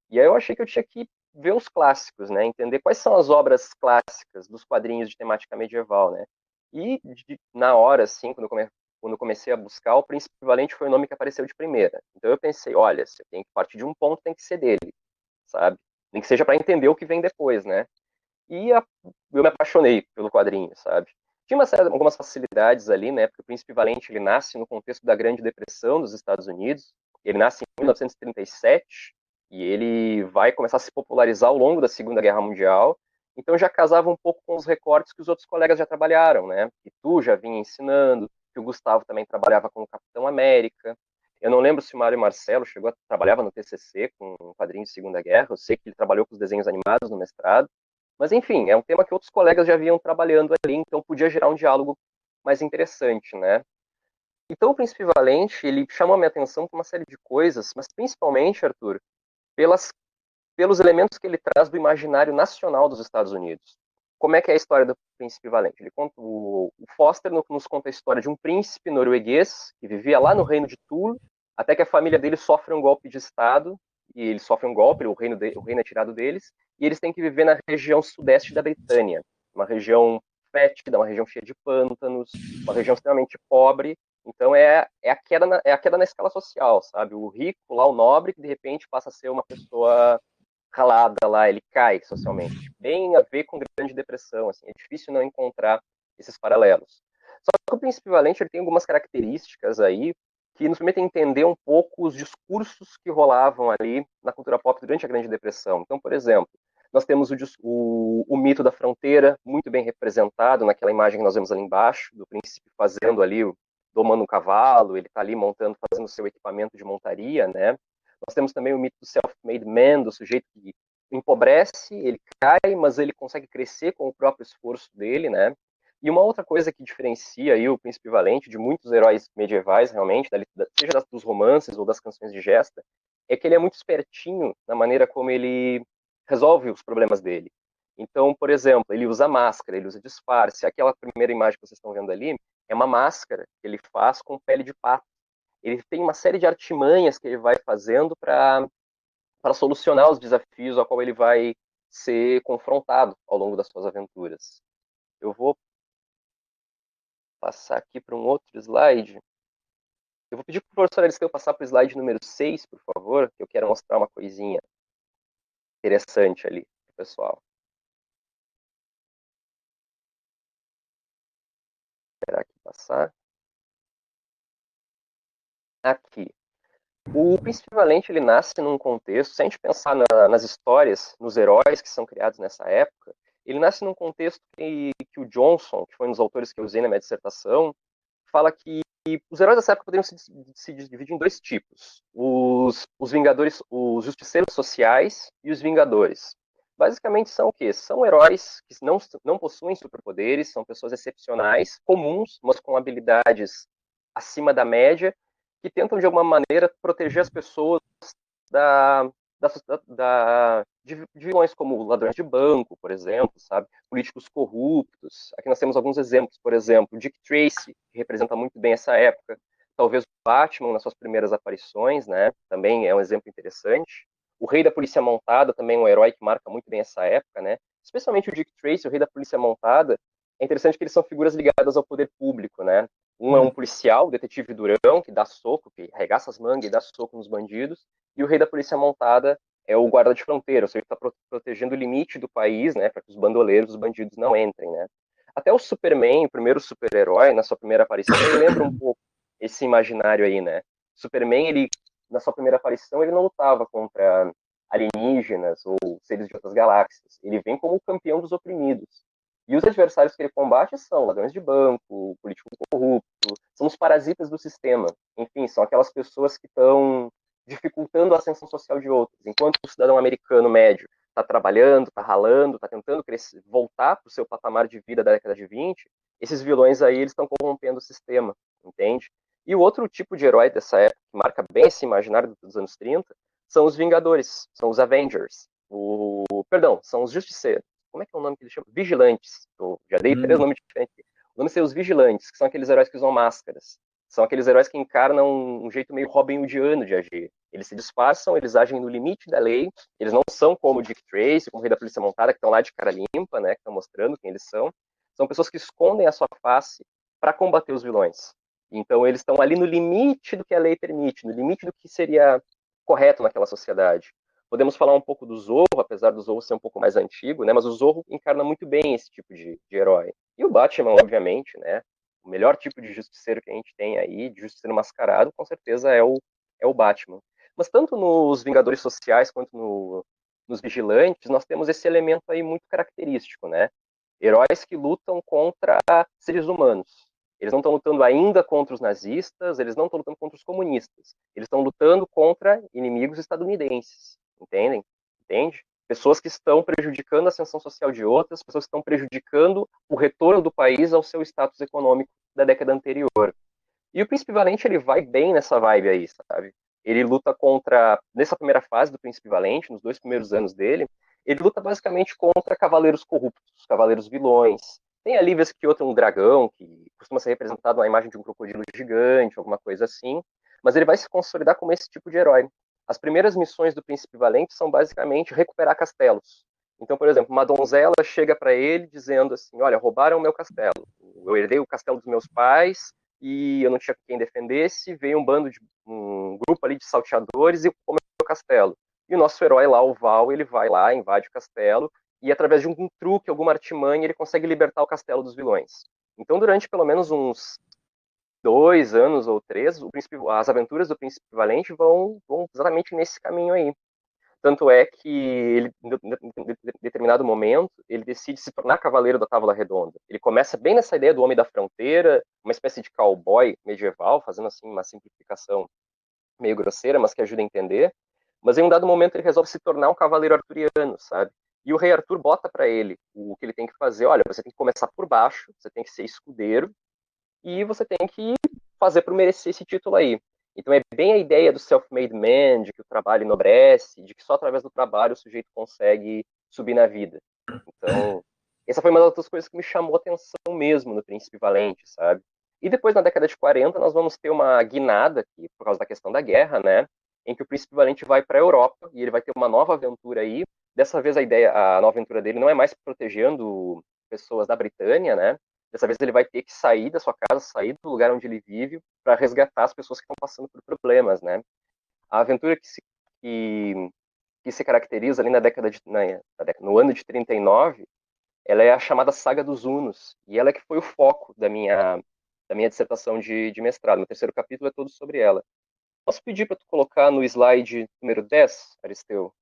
E aí eu achei que eu tinha que ver os clássicos, né? Entender quais são as obras clássicas dos quadrinhos de temática medieval, né? E na hora, assim, quando eu comecei a buscar, o Príncipe Valente foi o nome que apareceu de primeira. Então eu pensei, olha, se eu tenho que partir de um ponto, tem que ser dele, sabe? Nem que seja para entender o que vem depois, né? Eu me apaixonei pelo quadrinho, sabe? Tinha algumas facilidades ali, né? Porque o Príncipe Valente ele nasce no contexto da Grande Depressão dos Estados Unidos. Ele nasce em 1937 e ele vai começar a se popularizar ao longo da Segunda Guerra Mundial. Então já casava um pouco com os recortes que os outros colegas já trabalharam, né? Que tu já vinha ensinando, que o Gustavo também trabalhava com o Capitão América. Eu não lembro se o Mário Marcelo trabalhava no TCC com quadrinhos de Segunda Guerra. Eu sei que ele trabalhou com os desenhos animados no mestrado. Mas, enfim, é um tema que outros colegas já vinham trabalhando ali, então podia gerar um diálogo mais interessante, né? Então, o Príncipe Valente, ele chamou a minha atenção por uma série de coisas, mas principalmente, Arthur, pelos elementos que ele traz do imaginário nacional dos Estados Unidos. Como é que é a história do Príncipe Valente? O Foster nos conta a história de um príncipe norueguês que vivia lá no reino de Thule, até que a família dele sofre um golpe de Estado, e eles sofrem um golpe, o reino é tirado deles, e eles têm que viver na região sudeste da Britânia, uma região fétida, uma região cheia de pântanos, uma região extremamente pobre. Então é a queda na escala social, sabe? O rico lá, o nobre, que de repente passa a ser uma pessoa ralada lá, ele cai socialmente. Bem a ver com grande depressão, assim, é difícil não encontrar esses paralelos. Só que o Príncipe Valente ele tem algumas características aí que nos permitem entender um pouco os discursos que rolavam ali na cultura pop durante a Grande Depressão. Então, por exemplo, nós temos o mito da fronteira, muito bem representado naquela imagem que nós vemos ali embaixo, do príncipe fazendo ali, domando um cavalo, ele está ali montando, fazendo o seu equipamento de montaria, né? Nós temos também o mito do self-made man, do sujeito que empobrece, ele cai, mas ele consegue crescer com o próprio esforço dele, né? E uma outra coisa que diferencia aí o Príncipe Valente de muitos heróis medievais, realmente, seja dos romances ou das canções de gesta, é que ele é muito espertinho na maneira como ele resolve os problemas dele. Então, por exemplo, ele usa máscara, ele usa disfarce. Aquela primeira imagem que vocês estão vendo ali é uma máscara que ele faz com pele de pato. Ele tem uma série de artimanhas que ele vai fazendo para solucionar os desafios ao qual ele vai ser confrontado ao longo das suas aventuras. Eu vou passar aqui para um outro slide. Eu vou pedir para o professor Aristeu passar para o slide número 6, por favor, que eu quero mostrar uma coisinha interessante ali para o pessoal. Esperar aqui passar. Aqui. O Príncipe Valente, ele nasce num contexto, se a gente pensar nas histórias, nos heróis que são criados nessa época, ele nasce num contexto que o Johnson, que foi um dos autores que eu usei na minha dissertação, fala que os heróis dessa época poderiam se dividir em dois tipos: os Vingadores, os Justiceiros Sociais e os Vingadores. Basicamente são o quê? São heróis que não possuem superpoderes, são pessoas excepcionais, comuns, mas com habilidades acima da média, que tentam de alguma maneira proteger as pessoas da, de vilões como ladrões de banco, por exemplo, sabe? Políticos corruptos. Aqui nós temos alguns exemplos, por exemplo, Dick Tracy, que representa muito bem essa época. Talvez o Batman nas suas primeiras aparições, né? Também é um exemplo interessante. O Rei da Polícia Montada também é um herói que marca muito bem essa época, né? Especialmente o Dick Tracy, o Rei da Polícia Montada. É interessante que eles são figuras ligadas ao poder público, né? Um é um policial, o detetive Durão, que dá soco, que arregaça as mangas e dá soco nos bandidos. E o Rei da Polícia Montada é o guarda de fronteira, ou seja, está protegendo o limite do país, né, para que os bandoleiros, os bandidos não entrem, né. Até o Superman, o primeiro super-herói, na sua primeira aparição, ele lembra um pouco esse imaginário aí, né. Superman, ele, na sua primeira aparição, ele não lutava contra alienígenas ou seres de outras galáxias. Ele vem como o campeão dos oprimidos. E os adversários que ele combate são ladrões de banco, político corrupto, são os parasitas do sistema. Enfim, são aquelas pessoas que estão dificultando a ascensão social de outros. Enquanto o cidadão americano médio está trabalhando, está ralando, está tentando crescer, voltar para o seu patamar de vida da década de 20, esses vilões aí eles estão corrompendo o sistema, entende? E o outro tipo de herói dessa época, que marca bem esse imaginário dos anos 30, são os Vingadores, são os Avengers. Perdão, são os Justiceiros. Como é que é o nome que eles chamam? Vigilantes. Eu já dei três nomes diferentes. O nome são os Vigilantes, que são aqueles heróis que usam máscaras. São aqueles heróis que encarnam um jeito meio Robin Hoodiano de agir. Eles se disfarçam, eles agem no limite da lei, eles não são como o Dick Tracy, como o Rei da Polícia Montada, que estão lá de cara limpa, né, que estão mostrando quem eles são. São pessoas que escondem a sua face para combater os vilões. Então eles estão ali no limite do que a lei permite, no limite do que seria correto naquela sociedade. Podemos falar um pouco do Zorro, apesar do Zorro ser um pouco mais antigo, né? Mas o Zorro encarna muito bem esse tipo de herói. E o Batman, obviamente, né? O melhor tipo de justiceiro que a gente tem aí, de justiceiro mascarado, com certeza é o Batman. Mas tanto nos Vingadores Sociais quanto nos Vigilantes, nós temos esse elemento aí muito característico, né? Heróis que lutam contra seres humanos. Eles não estão lutando ainda contra os nazistas, eles não estão lutando contra os comunistas. Eles estão lutando contra inimigos estadunidenses. Entendem? Entende? Pessoas que estão prejudicando a ascensão social de outras, pessoas que estão prejudicando o retorno do país ao seu status econômico da década anterior. E o Príncipe Valente, ele vai bem nessa vibe aí, sabe? Ele luta contra, nessa primeira fase do Príncipe Valente, nos 2 primeiros anos dele, ele luta basicamente contra cavaleiros corruptos, cavaleiros vilões. Tem ali, vez que outro, um dragão, que costuma ser representado na imagem de um crocodilo gigante, alguma coisa assim. Mas ele vai se consolidar como esse tipo de herói. As primeiras missões do Príncipe Valente são basicamente recuperar castelos. Então, por exemplo, uma donzela chega para ele dizendo assim: olha, roubaram o meu castelo. Eu herdei o castelo dos meus pais, e eu não tinha quem defendesse, veio um grupo ali de salteadores e comeu o castelo. E o nosso herói lá, o Val, ele vai lá, invade o castelo, e através de um truque, alguma artimanha, ele consegue libertar o castelo dos vilões. Então, durante pelo menos uns 2 anos ou 3, as aventuras do Príncipe Valente vão exatamente nesse caminho aí. Tanto é que ele, em determinado momento, ele decide se tornar cavaleiro da Távola Redonda. Ele começa bem nessa ideia do homem da fronteira, uma espécie de cowboy medieval, fazendo assim uma simplificação meio grosseira, mas que ajuda a entender. Mas em um dado momento ele resolve se tornar um cavaleiro arturiano, sabe? E o rei Arthur bota para ele o que ele tem que fazer. Olha, você tem que começar por baixo, você tem que ser escudeiro, e você tem que fazer para merecer esse título aí. Então é bem a ideia do self-made man, de que o trabalho enobrece, de que só através do trabalho o sujeito consegue subir na vida. Então, essa foi uma das outras coisas que me chamou a atenção mesmo no Príncipe Valente, sabe? E depois, na década de 40, nós vamos ter uma guinada, aqui, por causa da questão da guerra, né? Em que o Príncipe Valente vai para a Europa e ele vai ter uma nova aventura aí. Dessa vez a nova aventura dele não é mais protegendo pessoas da Britânia, né? Dessa vez ele vai ter que sair da sua casa, sair do lugar onde ele vive, para resgatar as pessoas que estão passando por problemas, né? A aventura que se caracteriza ali no ano de 39, ela é a chamada Saga dos Hunos, e ela é que foi o foco da minha dissertação de mestrado. O terceiro capítulo é todo sobre ela. Posso pedir para tu colocar no slide número 10, Aristeu?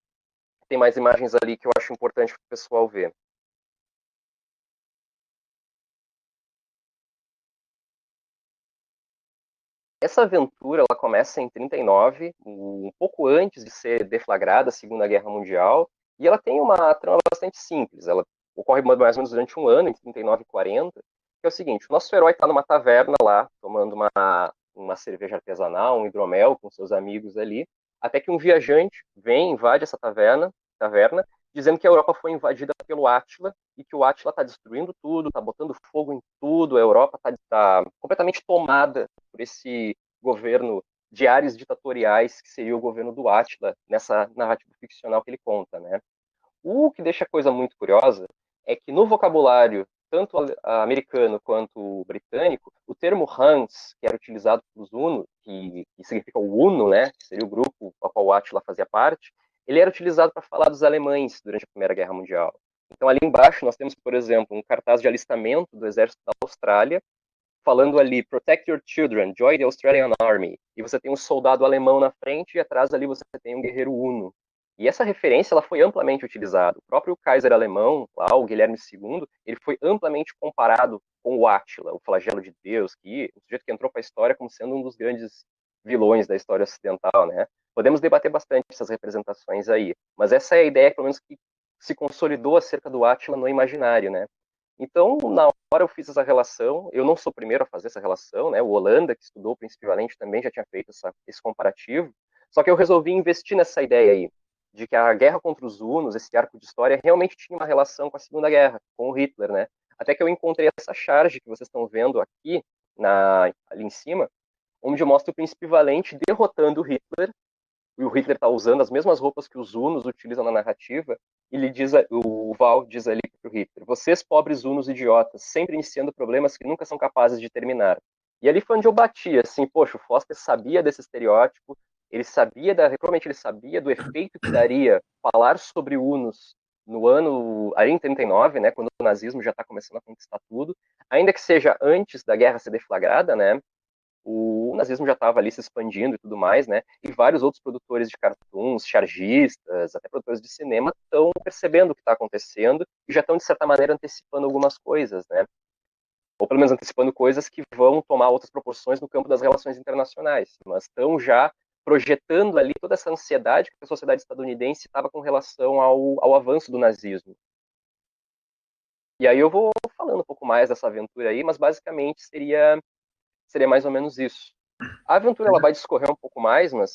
Tem mais imagens ali que eu acho importante para o pessoal ver. Essa aventura ela começa em 39, um pouco antes de ser deflagrada a Segunda Guerra Mundial, e ela tem uma trama bastante simples. Ela ocorre mais ou menos durante um ano, em 39 e 40, que é o seguinte: o nosso herói está numa taverna lá, tomando uma cerveja artesanal, um hidromel com seus amigos ali, até que um viajante vem, invade essa taverna, dizendo que a Europa foi invadida pelo Átila e que o Átila está destruindo tudo, está botando fogo em tudo, a Europa está completamente tomada por esse governo de ares ditatoriais, que seria o governo do Átila, nessa narrativa ficcional que ele conta, né? O que deixa a coisa muito curiosa é que no vocabulário, tanto americano quanto britânico, o termo Hans, que era utilizado pelos Hunos, que significa o Uno, né, que seria o grupo ao qual o Átila fazia parte, ele era utilizado para falar dos alemães durante a Primeira Guerra Mundial. Então, ali embaixo, nós temos, por exemplo, um cartaz de alistamento do Exército da Austrália, falando ali, Protect your children, join the Australian Army. E você tem um soldado alemão na frente e atrás ali você tem um guerreiro Uno. E essa referência ela foi amplamente utilizada. O próprio Kaiser alemão, lá, o Guilherme II, ele foi amplamente comparado com o Átila, o flagelo de Deus, que o sujeito que entrou para a história como sendo um dos grandes vilões da história ocidental, né? Podemos debater bastante essas representações aí, mas essa é a ideia, pelo menos, que se consolidou acerca do Átila no imaginário, né? Então, na hora eu fiz essa relação, eu não sou o primeiro a fazer essa relação, né? O Holanda, que estudou o Príncipe Valente, também já tinha feito esse comparativo, só que eu resolvi investir nessa ideia aí, de que a guerra contra os hunos, esse arco de história, realmente tinha uma relação com a Segunda Guerra, com o Hitler, né? Até que eu encontrei essa charge que vocês estão vendo aqui, ali em cima, onde mostra o Príncipe Valente derrotando o Hitler, e o Hitler está usando as mesmas roupas que os hunos utilizam na narrativa, e o Val diz ali para o Hitler: vocês, pobres hunos idiotas, sempre iniciando problemas que nunca são capazes de terminar. E ali foi onde eu bati, assim, poxa, o Foster sabia desse estereótipo, provavelmente ele sabia do efeito que daria falar sobre hunos no ano, ali em 39, né, quando o nazismo já está começando a conquistar tudo, ainda que seja antes da guerra ser deflagrada, né, o nazismo já estava ali se expandindo e tudo mais, né? E vários outros produtores de cartoons, chargistas, até produtores de cinema estão percebendo o que está acontecendo e já estão, de certa maneira, antecipando algumas coisas, né? Ou pelo menos antecipando coisas que vão tomar outras proporções no campo das relações internacionais, mas estão já projetando ali toda essa ansiedade que a sociedade estadunidense estava com relação ao avanço do nazismo. E aí eu vou falando um pouco mais dessa aventura aí, mas basicamente seria mais ou menos isso. A aventura ela vai discorrer um pouco mais, mas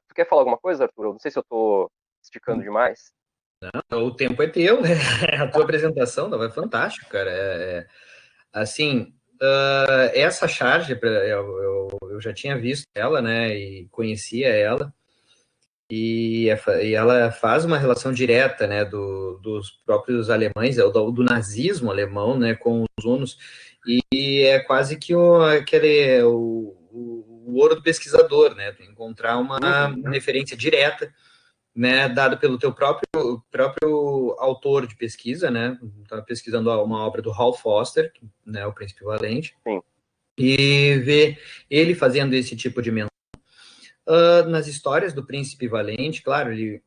tu quer falar alguma coisa, Arthur? Eu não sei se eu tô esticando demais. Não, o tempo é teu, né? A tua apresentação foi fantástica, cara. Assim, essa charge, eu já tinha visto ela, né? E conhecia ela. E ela faz uma relação direta, né, dos próprios alemães, do nazismo alemão, né, com os hunos, e é quase que o ouro do pesquisador, né, encontrar uma referência direta, né, dada pelo teu próprio autor de pesquisa, né, estava pesquisando uma obra do Hal Foster, né, o Príncipe Valente, Sim. e ver ele fazendo esse tipo de menção. Nas histórias do Príncipe Valente, claro, ele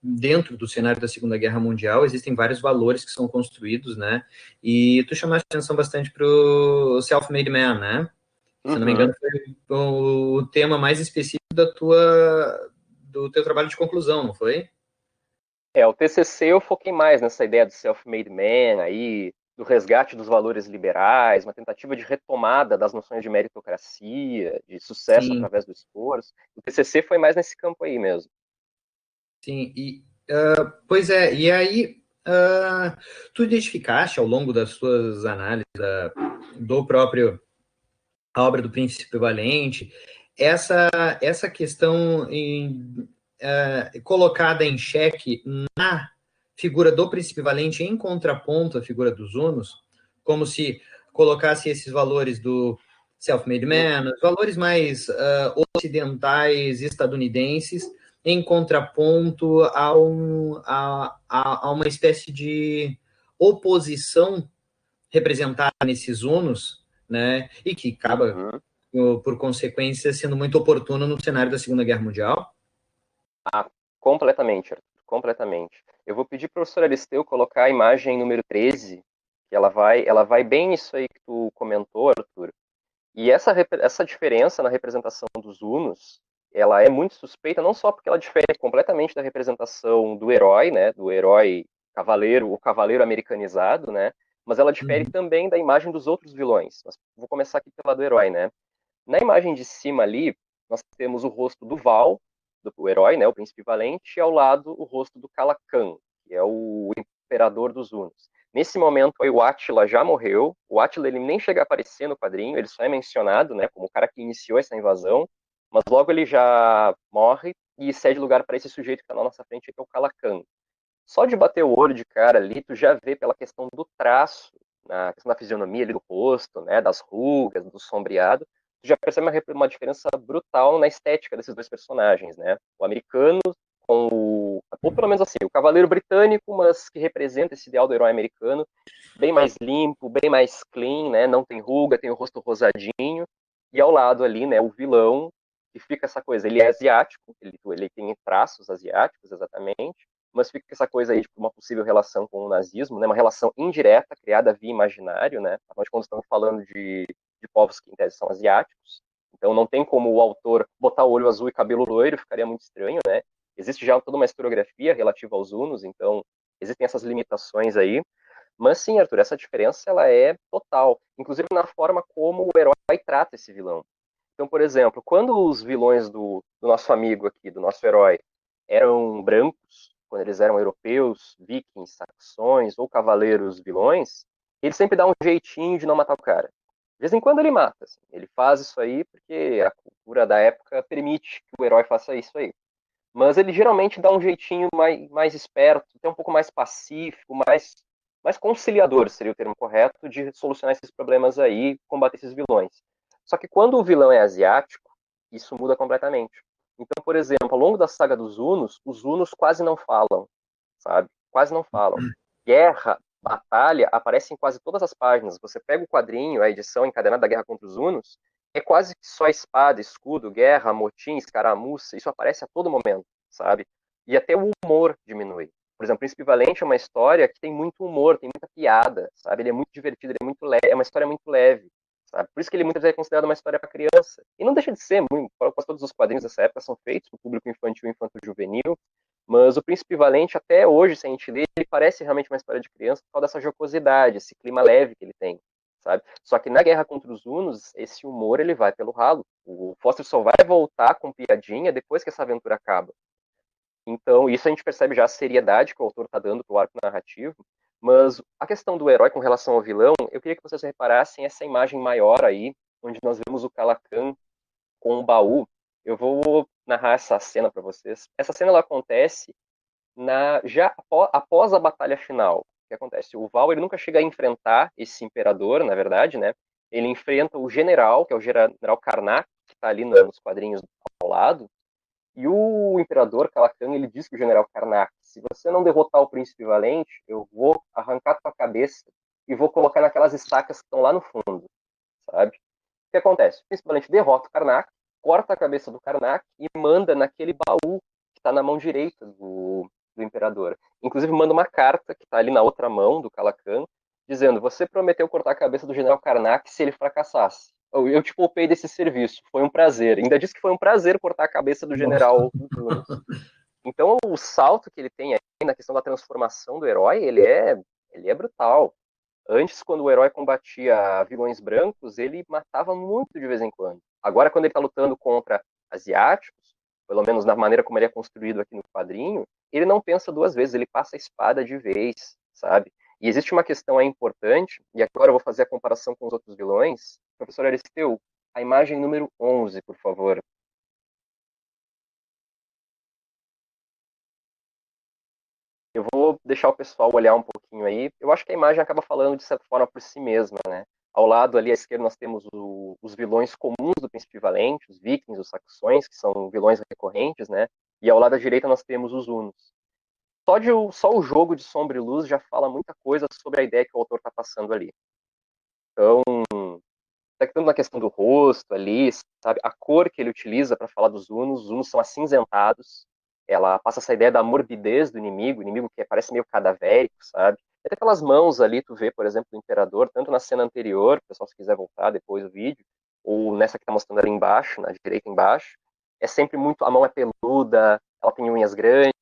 dentro do cenário da Segunda Guerra Mundial existem vários valores que são construídos, né? E tu chamaste atenção bastante para o Self-Made Man, né? Se não me engano, foi o tema mais específico do teu trabalho de conclusão, não foi? O TCC eu foquei mais nessa ideia do self-made man aí, do resgate dos valores liberais, uma tentativa de retomada das noções de meritocracia, de sucesso Sim, através do esforço. O TCC foi mais nesse campo aí mesmo. sim. Pois é, e aí tu identificaste ao longo das suas análises do próprio a obra do Príncipe Valente, essa questão colocada em xeque na figura do Príncipe Valente em contraponto à figura dos Hunos, como se colocasse esses valores do self-made man, os valores mais ocidentais, estadunidenses, em contraponto a uma espécie de oposição representada nesses Hunos, né, e que acaba, por consequência, sendo muito oportuno no cenário da Segunda Guerra Mundial. Completamente, Arthur, completamente. Eu vou pedir para o professor Aristeu colocar a imagem número 13, que ela vai bem nisso aí que tu comentou, Arthur. E essa diferença na representação dos Hunos, ela é muito suspeita, não só porque ela difere completamente da representação do herói, né, do herói cavaleiro, o cavaleiro americanizado, né, mas ela difere também da imagem dos outros vilões. Mas vou começar aqui pela do herói, né. Na imagem de cima ali, nós temos o rosto do Val, do herói, né, o príncipe valente, e ao lado o rosto do Calacan, que é o imperador dos Hunos. Nesse momento, aí, o Átila já morreu. O Átila ele nem chega a aparecer no quadrinho, ele só é mencionado, né, como o cara que iniciou essa invasão, mas logo ele já morre e cede lugar para esse sujeito que está na nossa frente, que é o Calacan. Só de bater o olho de cara ali, tu já vê pela questão do traço, na questão da fisionomia ali do rosto, né, das rugas, do sombreado, tu já percebe uma diferença brutal na estética desses dois personagens, né? O americano com ou pelo menos assim, o cavaleiro britânico, mas que representa esse ideal do herói americano, bem mais limpo, bem mais clean, né? Não tem ruga, tem o rosto rosadinho, e ao lado ali, né, o vilão, que fica essa coisa, ele é asiático, ele tem traços asiáticos, exatamente, mas fica essa coisa aí de uma possível relação com o nazismo, né, uma relação indireta, criada via imaginário, né, afinal de contas estamos falando de povos que em tese são asiáticos, então não tem como o autor botar o olho azul e cabelo loiro, ficaria muito estranho, né, existe já toda uma historiografia relativa aos hunos, então existem essas limitações aí, mas sim, Arthur, essa diferença ela é total, inclusive na forma como o herói trata esse vilão. Então, por exemplo, quando os vilões do nosso amigo aqui, do nosso herói, eram brancos, quando eles eram europeus, vikings, saxões ou cavaleiros vilões, ele sempre dá um jeitinho de não matar o cara. De vez em quando ele mata. Assim. Ele faz isso aí porque a cultura da época permite que o herói faça isso aí. Mas ele geralmente dá um jeitinho mais esperto, até um pouco mais pacífico, mais conciliador seria o termo correto, de solucionar esses problemas aí, combater esses vilões. Só que quando o vilão é asiático, isso muda completamente. Então, por exemplo, ao longo da saga dos Hunos, os Hunos quase não falam, sabe? Quase não falam. Guerra, batalha, aparece em quase todas as páginas. Você pega o quadrinho, a edição encadenada da Guerra contra os Hunos, é quase que só espada, escudo, guerra, motim, escaramuça, isso aparece a todo momento, sabe? E até o humor diminui. Por exemplo, Príncipe Valente é uma história que tem muito humor, tem muita piada, sabe? Ele é muito divertido, ele é muito leve, é uma história muito leve, sabe? Por isso que ele muitas vezes é considerado uma história para criança. E não deixa de ser, muito, quase todos os quadrinhos dessa época são feitos para o público infantil e infanto-juvenil, mas o Príncipe Valente, até hoje, se a gente lê, ele parece realmente uma história de criança por causa dessa jocosidade, esse clima leve que ele tem, sabe? Só que na Guerra contra os Hunos, esse humor ele vai pelo ralo. O Foster só vai voltar com piadinha depois que essa aventura acaba. Então, isso a gente percebe já a seriedade que o autor está dando para o arco narrativo. Mas a questão do herói com relação ao vilão, eu queria que vocês reparassem essa imagem maior aí, onde nós vemos o Calacan com o baú. Eu vou narrar essa cena para vocês. Essa cena ela acontece já após a batalha final. O que acontece? O Val ele nunca chega a enfrentar esse imperador, na verdade, né? Ele enfrenta o general, que é o general Karnak, que está ali nos quadrinhos ao lado, e o imperador Calacan, ele diz para o general Karnak, se você não derrotar o príncipe valente, eu vou arrancar tua cabeça e vou colocar naquelas estacas que estão lá no fundo, sabe? O que acontece? O príncipe valente derrota o Karnak, corta a cabeça do Karnak e manda naquele baú que está na mão direita do imperador. Inclusive manda uma carta que está ali na outra mão do Calacan, dizendo, você prometeu cortar a cabeça do general Karnak se ele fracassasse. Eu te poupei desse serviço, foi um prazer. Ainda disse que foi um prazer cortar a cabeça do general Tunis. Então o salto que ele tem aí na questão da transformação do herói, ele é brutal. Antes, quando o herói combatia vilões brancos, ele matava muito de vez em quando. Agora, quando ele está lutando contra asiáticos, pelo menos na maneira como ele é construído aqui no quadrinho, ele não pensa duas vezes, ele passa a espada de vez, sabe? E existe uma questão aí importante, e agora eu vou fazer a comparação com os outros vilões. Professor Aristeu, a imagem número 11, por favor. Eu vou deixar o pessoal olhar um pouquinho aí. Eu acho que a imagem acaba falando, de certa forma, por si mesma, né? Ao lado, ali à esquerda, nós temos os vilões comuns do Príncipe Valente, os vikings, os saxões, que são vilões recorrentes, né? E ao lado à direita nós temos os hunos. Só o jogo de sombra e luz já fala muita coisa sobre a ideia que o autor está passando ali. Então, tanto na questão do rosto ali, sabe? A cor que ele utiliza para falar dos hunos, os hunos são acinzentados. Ela passa essa ideia da morbidez do inimigo, o inimigo que parece meio cadavérico, sabe? Até pelas mãos ali, tu vê, por exemplo, o imperador, tanto na cena anterior, pessoal, se quiser voltar depois do vídeo, ou nessa que tá mostrando ali embaixo, na direita embaixo, é sempre muito, a mão é peluda, ela tem unhas grandes,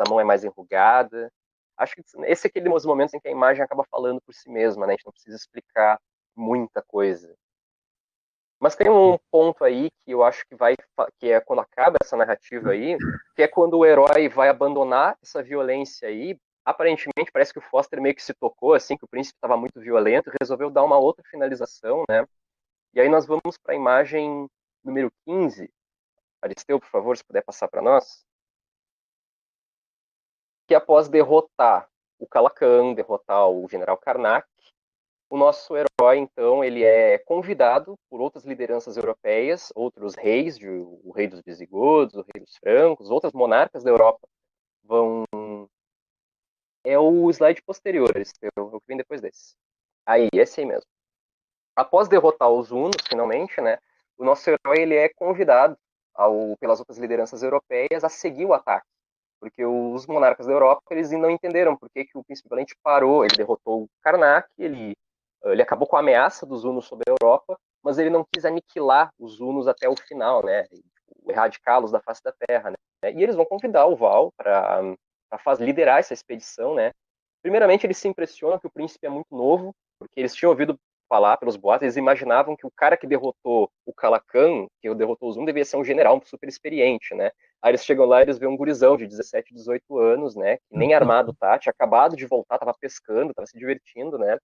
a mão é mais enrugada. Acho que esse é aqueles momentos em que a imagem acaba falando por si mesma, né? A gente não precisa explicar muita coisa. Mas tem um ponto aí que eu acho que é quando acaba essa narrativa aí, que é quando o herói vai abandonar essa violência aí. Aparentemente, parece que o Foster meio que se tocou, assim, que o príncipe estava muito violento, e resolveu dar uma outra finalização, né? E aí nós vamos para a imagem número 15. Aristeu, por favor, se puder passar para nós. Que após derrotar o Calacan, derrotar o General Karnak, o nosso herói, então, ele é convidado por outras lideranças europeias, outros reis, o rei dos visigodos, o rei dos francos, outras monarcas da Europa vão... É o slide posterior, o que vem depois desse. Aí, esse aí mesmo. Após derrotar os hunos, finalmente, né, o nosso herói ele é convidado pelas outras lideranças europeias a seguir o ataque. Porque os monarcas da Europa eles não entenderam por que o príncipe Valente parou. Ele derrotou o Karnak, ele acabou com a ameaça dos hunos sobre a Europa, mas ele não quis aniquilar os hunos até o final, né? Erradicá-los da face da terra, né? E eles vão convidar o Val para liderar essa expedição, né? Primeiramente, eles se impressionam que o príncipe é muito novo, porque eles tinham ouvido falar pelos boatos, eles imaginavam que o cara que derrotou o Calacan, que derrotou os hunos, devia ser um general super experiente, né? Aí eles chegam lá e eles veem um gurizão de 17, 18 anos, né? Que nem armado tá, tinha acabado de voltar, tava pescando, tava se divertindo, né?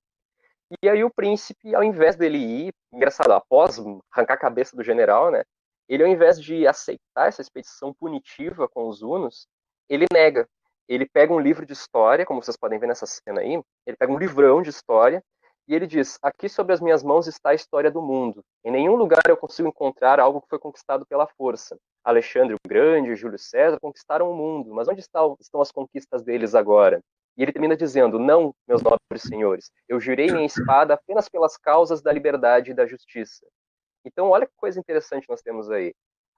E aí o príncipe, ao invés dele ir, engraçado, após arrancar a cabeça do general, né? Ele, ao invés de aceitar essa expedição punitiva com os hunos, ele nega. Ele pega um livro de história, como vocês podem ver nessa cena aí, ele pega um livrão de história e ele diz: aqui sobre as minhas mãos está a história do mundo. Em nenhum lugar eu consigo encontrar algo que foi conquistado pela força. Alexandre o Grande, Júlio César conquistaram o mundo, mas onde estão as conquistas deles agora? E ele termina dizendo: não, meus nobres senhores, eu jurei minha espada apenas pelas causas da liberdade e da justiça. Então, olha que coisa interessante nós temos aí.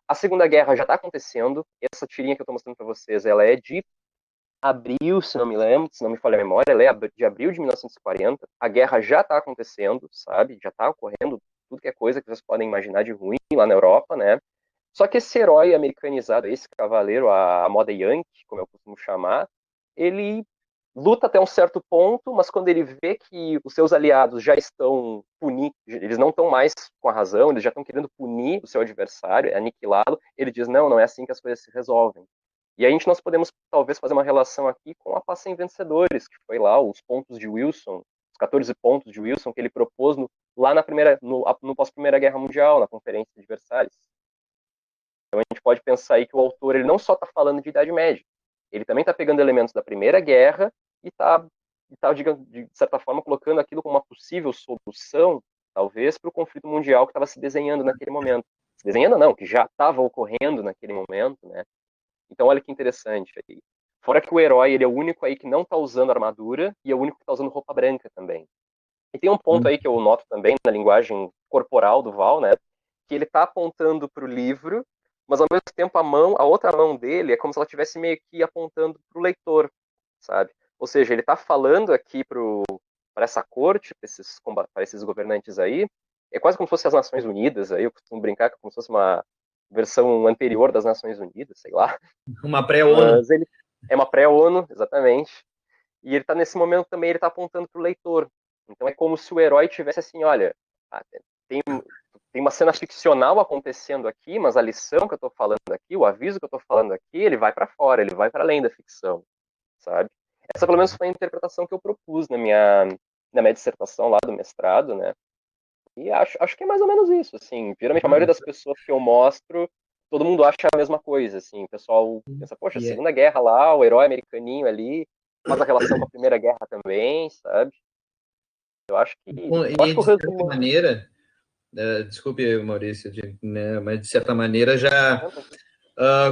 A Segunda Guerra já está acontecendo. Essa tirinha que eu estou mostrando para vocês, ela é de abril, se não me lembro, se não me falha a memória, ela é de abril de 1940. A guerra já está acontecendo, sabe? Já está ocorrendo tudo que é coisa que vocês podem imaginar de ruim lá na Europa, né? Só que esse herói americanizado, esse cavaleiro, a moda Yankee, como eu costumo chamar, ele luta até um certo ponto, mas quando ele vê que os seus aliados já estão punidos, eles não estão mais com a razão, eles já estão querendo punir o seu adversário, aniquilá-lo, ele diz: não, não é assim que as coisas se resolvem. E a gente nós podemos talvez fazer uma relação aqui com a Paz Sem Vencedores, que foi lá os pontos de Wilson, os 14 pontos de Wilson que ele propôs lá no pós-Primeira Guerra Mundial, na Conferência de Versalhes. Então a gente pode pensar aí que o autor ele não só está falando de Idade Média, ele também está pegando elementos da Primeira Guerra e está, de certa forma, colocando aquilo como uma possível solução, talvez, para o conflito mundial que estava se desenhando naquele momento. Se desenhando não, que já estava ocorrendo naquele momento, né? Então olha que interessante aí. Fora que o herói ele é o único aí que não está usando armadura e é o único que está usando roupa branca também. E tem um ponto aí que eu noto também na linguagem corporal do Val, né? Que ele está apontando para o livro, mas ao mesmo tempo a outra mão dele é como se ela estivesse meio que apontando para o leitor, sabe? Ou seja, ele está falando aqui para essa corte, para esses governantes aí, é quase como se fosse as Nações Unidas aí, eu costumo brincar que é como se fosse uma versão anterior das Nações Unidas, sei lá. Uma pré-ONU. Mas ele é uma pré-ONU, exatamente. E ele está nesse momento também, ele está apontando para o leitor. Então é como se o herói tivesse assim, olha, tem, tem uma cena ficcional acontecendo aqui, mas a lição que eu estou falando aqui, o aviso que eu estou falando aqui, ele vai para fora, ele vai para além da ficção, sabe? Essa pelo menos foi a interpretação que eu propus na minha dissertação lá do mestrado, né? E acho que é mais ou menos isso, assim. Geralmente a Não, maioria das pessoas que eu mostro, todo mundo acha a mesma coisa, assim. O pessoal pensa, poxa, e é, Segunda Guerra lá, o herói americaninho ali, faz a relação com a Primeira Guerra também, sabe? Eu acho que, eu acho e que o de certa resumo... maneira, desculpe, Maurício, né, mas de certa maneira já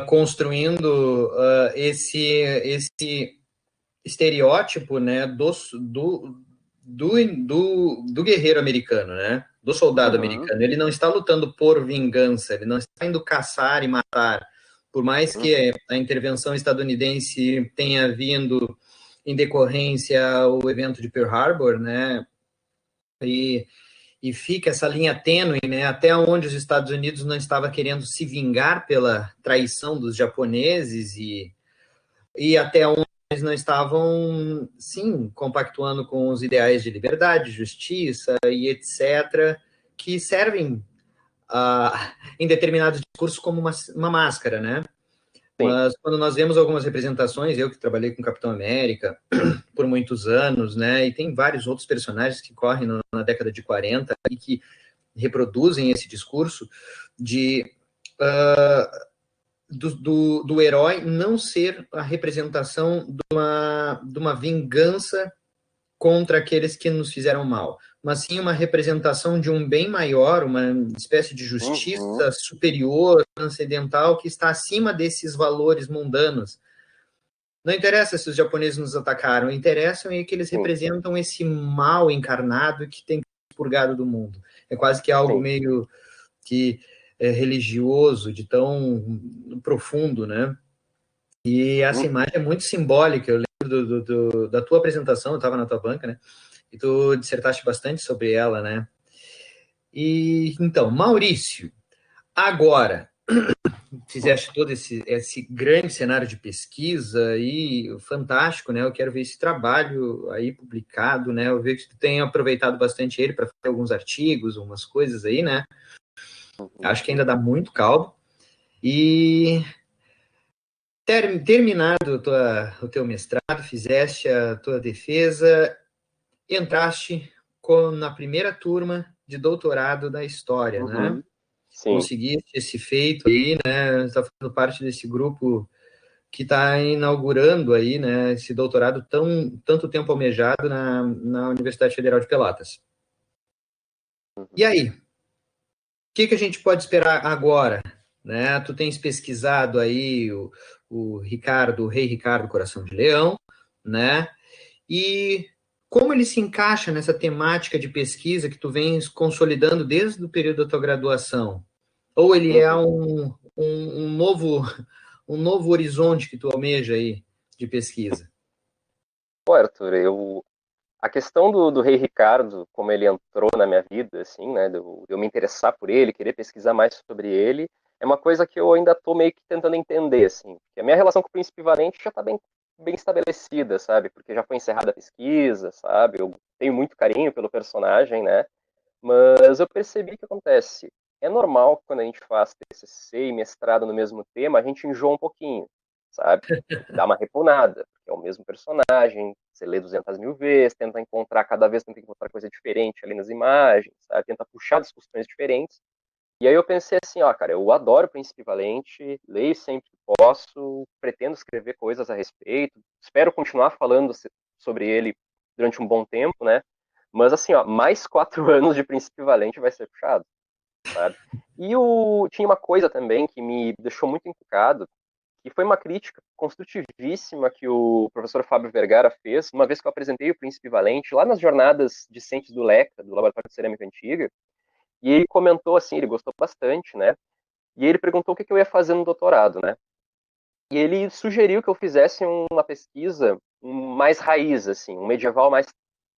construindo esse estereótipo, né, do guerreiro americano, né, do soldado Uhum, americano. Ele não está lutando por vingança, ele não está indo caçar e matar. Por mais uhum, que a intervenção estadunidense tenha vindo em decorrência ao evento de Pearl Harbor, né, e, e fica essa linha tênue, né, até onde os Estados Unidos não estava querendo se vingar pela traição dos japoneses e até onde eles não estavam, sim, compactuando com os ideais de liberdade, justiça e etc., que servem em determinados discursos como uma máscara, né? sim. Mas quando nós vemos algumas representações, eu que trabalhei com Capitão América por muitos anos, né, e tem vários outros personagens que correm na década de 40 e que reproduzem esse discurso de do herói não ser a representação de uma vingança contra aqueles que nos fizeram mal, mas sim uma representação de um bem maior, uma espécie de Uhum, justiça superior, transcendental, que está acima desses valores mundanos. Não interessa se os japoneses nos atacaram, interessa é que eles sim, representam esse mal encarnado que tem que ser purgado do mundo. É quase que algo sim. meio que religioso, de tão profundo, né? E essa Uhum. imagem é muito simbólica. Eu lembro da tua apresentação, eu estava na tua banca, né? E tu dissertaste bastante sobre ela, né? E então, Maurício, agora fizeste todo esse grande cenário de pesquisa e fantástico, né? Eu quero ver esse trabalho aí publicado, né? Eu vejo que tu tem aproveitado bastante ele para fazer alguns artigos, umas coisas aí, né? Acho que Uhum. ainda dá muito caldo. E terminado o teu mestrado, fizeste a tua defesa, entraste na primeira turma de doutorado da história, né? Uhum. Sim. Conseguiste esse feito aí, né? Está fazendo parte desse grupo que está inaugurando aí, né? Esse doutorado tanto tempo almejado na Universidade Federal de Pelotas. E Uhum. aí, o que a gente pode esperar agora? Né? Tu tens pesquisado aí o Ricardo, o Rei Ricardo Coração de Leão, né? E como ele se encaixa nessa temática de pesquisa que tu vens consolidando desde o período da tua graduação? Ou ele é Uhum. um novo horizonte que tu almeja aí de pesquisa? Pô, Arthur, a questão do Rei Ricardo, como ele entrou na minha vida, assim, né, de eu me interessar por ele, querer pesquisar mais sobre ele, é uma coisa que eu ainda tô meio que tentando entender, assim, porque a minha relação com o Príncipe Valente já tá bem estabelecida, sabe, porque já foi encerrada a pesquisa, sabe, eu tenho muito carinho pelo personagem, né, mas eu percebi que acontece, é normal que quando a gente faz TCC e mestrado no mesmo tema, a gente enjoa um pouquinho, sabe, dá uma repunada, porque é o mesmo personagem, você lê 200 mil vezes, cada vez tenta encontrar coisa diferente ali nas imagens, sabe? Tenta puxar discussões diferentes. E aí eu pensei assim, ó, cara, eu adoro o Príncipe Valente, leio sempre que posso, pretendo escrever coisas a respeito, espero continuar falando sobre ele durante um bom tempo, né? Mas assim, ó, mais 4 anos de Príncipe Valente vai ser puxado, sabe? Tinha uma coisa também que me deixou muito encucado, e foi uma crítica construtivíssima que o professor Fábio Vergara fez, uma vez que eu apresentei o Príncipe Valente, lá nas jornadas discentes do LECA, do Laboratório de Cerâmica Antiga, e ele comentou assim, ele gostou bastante, né? E ele perguntou o que eu ia fazer no doutorado, né? E ele sugeriu que eu fizesse uma pesquisa mais raiz, assim, um medieval mais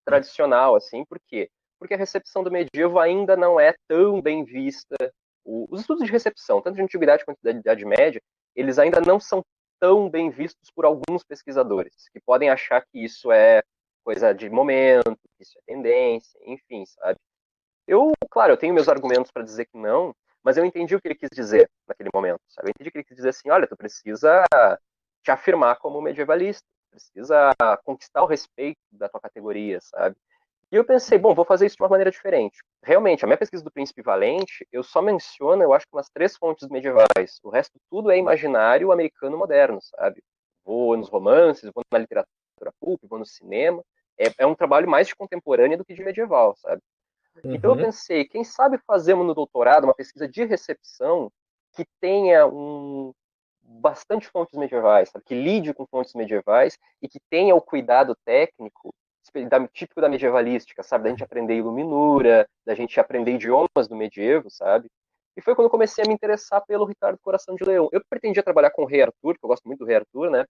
tradicional, assim, por quê? Porque a recepção do medievo ainda não é tão bem vista. Os estudos de recepção, tanto de antiguidade quanto da Idade Média, eles ainda não são tão bem vistos por alguns pesquisadores, que podem achar que isso é coisa de momento, que isso é tendência, enfim, sabe? Claro, eu tenho meus argumentos para dizer que não, mas eu entendi o que ele quis dizer naquele momento, sabe? Eu entendi que ele quis dizer assim, olha, tu precisa te afirmar como medievalista, precisa conquistar o respeito da tua categoria, sabe? E eu pensei, bom, vou fazer isso de uma maneira diferente. Realmente, a minha pesquisa do Príncipe Valente, eu só menciono, eu acho que umas 3 fontes medievais. O resto tudo é imaginário americano moderno, sabe? Vou nos romances, vou na literatura pulp, vou no cinema. É um trabalho mais de contemporânea do que de medieval, sabe? Então eu Uhum, pensei, quem sabe fazemos no doutorado uma pesquisa de recepção que tenha bastante fontes medievais, sabe? Que lide com fontes medievais e que tenha o cuidado técnico típico da medievalística, sabe? Da gente aprender iluminura, da gente aprender idiomas do medievo, sabe? E foi quando eu comecei a me interessar pelo Ricardo Coração de Leão. Eu pretendia trabalhar com o Rei Arthur, que eu gosto muito do Rei Arthur, né?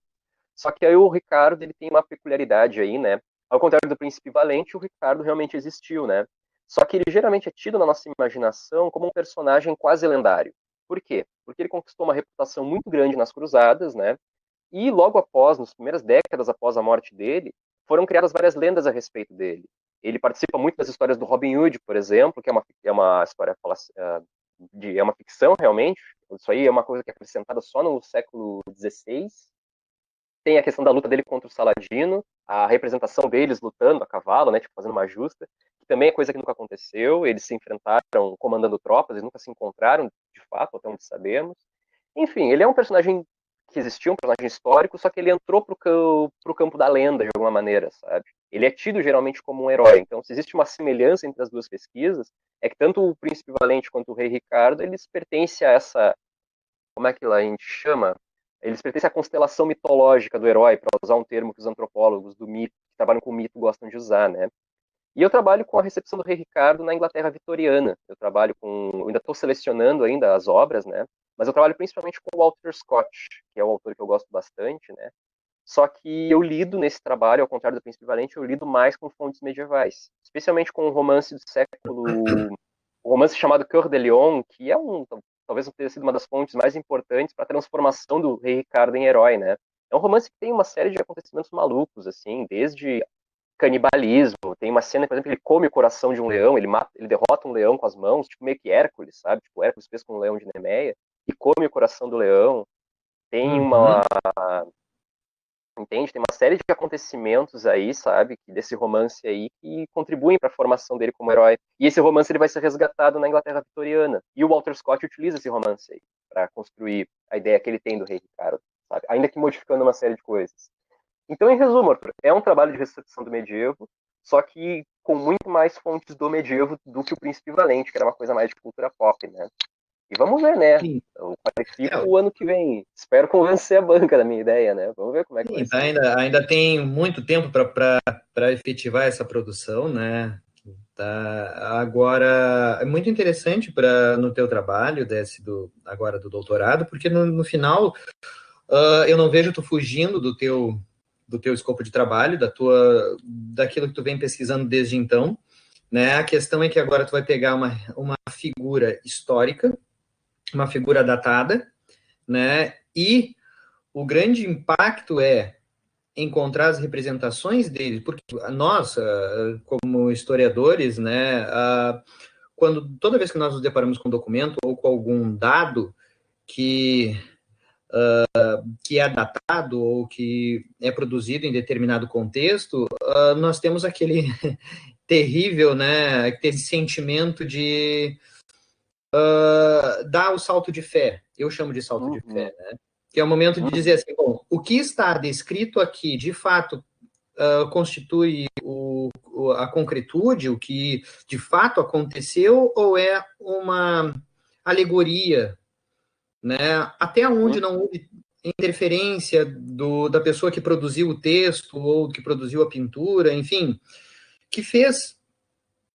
Só que aí o Ricardo, ele tem uma peculiaridade aí, né? Ao contrário do Príncipe Valente, o Ricardo realmente existiu, né? Só que ele geralmente é tido na nossa imaginação como um personagem quase lendário. Por quê? Porque ele conquistou uma reputação muito grande nas cruzadas, né? E logo após, nas primeiras décadas após a morte dele, foram criadas várias lendas a respeito dele. Ele participa muito das histórias do Robin Hood, por exemplo, que é uma história é uma ficção realmente. Isso aí é uma coisa que é acrescentada só no século XVI. Tem a questão da luta dele contra o Saladino, a representação deles lutando a cavalo, né, tipo, fazendo uma justa, que também é coisa que nunca aconteceu. Eles se enfrentaram comandando tropas, eles nunca se encontraram, de fato, até onde sabemos. Enfim, ele é um personagem que existiu, um personagem histórico, só que ele entrou pro campo da lenda, de alguma maneira, sabe? Ele é tido geralmente como um herói. Então, se existe uma semelhança entre as duas pesquisas, é que tanto o Príncipe Valente quanto o Rei Ricardo, eles pertencem a essa, como é que a gente chama? Eles pertencem à constelação mitológica do herói, para usar um termo que os antropólogos do mito, que trabalham com mito, gostam de usar, né? E eu trabalho com a recepção do Rei Ricardo na Inglaterra vitoriana. Eu ainda estou selecionando ainda as obras, né? Mas eu trabalho principalmente com o Walter Scott, que é o autor que eu gosto bastante, né? Só que eu lido nesse trabalho, ao contrário do Príncipe Valente, eu lido mais com fontes medievais, especialmente com um romance do século, um romance chamado Cœur de Lion, que é talvez tenha sido uma das fontes mais importantes para a transformação do Rei Ricardo em herói, né? É um romance que tem uma série de acontecimentos malucos, assim, desde canibalismo, tem uma cena, por exemplo, ele come o coração de um leão, ele derrota um leão com as mãos, tipo meio que Hércules, sabe? Tipo, Hércules fez com um leão de Nemeia, e come o coração do leão. Tem uma, uhum. entende? Tem uma série de acontecimentos aí, sabe, desse romance aí que contribuem para a formação dele como herói. E esse romance ele vai ser resgatado na Inglaterra vitoriana. E o Walter Scott utiliza esse romance aí para construir a ideia que ele tem do Rei Ricardo, sabe? Ainda que modificando uma série de coisas. Então, em resumo, Arthur, é um trabalho de recepção do medievo, só que com muito mais fontes do medievo do que o Príncipe Valente, que era uma coisa mais de cultura pop, né? E vamos ver, né? Sim, Eu é, qualifico o ano que vem. Espero convencer a banca da minha ideia, né? Vamos ver como é que vai sim, tá, ser. ainda tem muito tempo para efetivar essa produção, né? Tá, agora, é muito interessante para no teu trabalho agora do doutorado, porque no final eu não vejo tu fugindo do teu escopo de trabalho, daquilo que tu vem pesquisando desde então, né? A questão é que agora tu vai pegar uma figura histórica, uma figura datada, né? E o grande impacto é encontrar as representações dele, porque nós, como historiadores, né, toda vez que nós nos deparamos com um documento ou com algum dado que que é datado ou que é produzido em determinado contexto, nós temos aquele terrível, né, aquele sentimento de dar o salto de fé. Eu chamo de salto de Uhum, fé, né? Que é o momento de dizer uhum, assim, bom, o que está descrito aqui, de fato, constitui a concretude, o que de fato aconteceu, ou é uma alegoria, né? Até onde uhum. não houve interferência da pessoa que produziu o texto ou que produziu a pintura, enfim, que fez,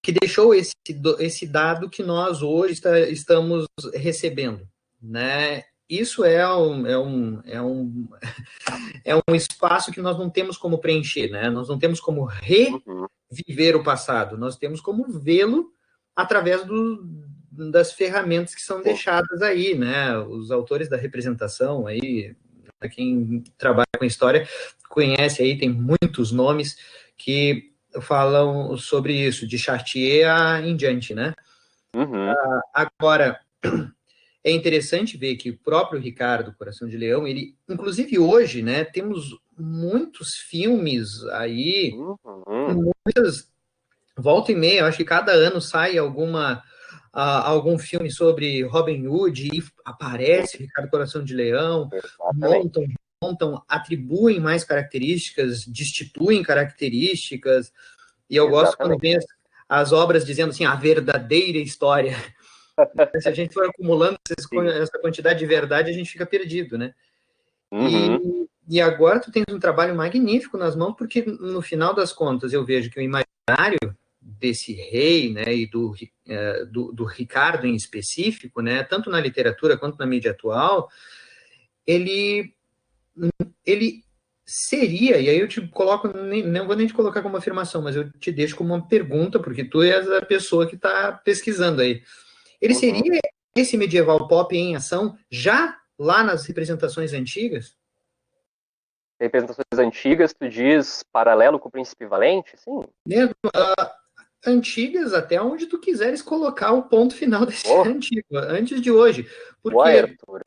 que deixou esse dado que nós hoje estamos recebendo, né? Isso é um espaço que nós não temos como preencher, né? Nós não temos como Uhum. reviver o passado, nós temos como vê-lo através das ferramentas que são Sim. deixadas aí, né? Os autores da representação aí, quem trabalha com história conhece aí, tem muitos nomes que falam sobre isso, de Chartier em diante, né? Uhum. Agora, é interessante ver que o próprio Ricardo Coração de Leão, ele, inclusive hoje, né, temos muitos filmes aí, Uhum. muitas. Volta e meia, eu acho que cada ano sai algum filme sobre Robin Hood e aparece Ricardo Coração de Leão, Exatamente. montam, atribuem mais características, destituem características, e eu gosto quando Exatamente. vem as obras dizendo assim, a verdadeira história. Se a gente for acumulando Sim. essa quantidade de verdade, a gente fica perdido, né? Uhum. E agora tu tens um trabalho magnífico nas mãos, porque no final das contas eu vejo que o imaginário desse rei, né, e do Ricardo em específico, né, tanto na literatura quanto na mídia atual, ele, ele seria, e aí eu te coloco, não vou nem te colocar como afirmação, mas eu te deixo como uma pergunta, porque tu és a pessoa que está pesquisando aí. Ele Uhum. seria esse medieval pop em ação já lá nas representações antigas? Representações antigas, tu diz paralelo com o Príncipe Valente? Sim. Mesmo, antigas até onde tu quiseres colocar o ponto final desse Oh, antigo, antes de hoje. uai, Porque Arthur.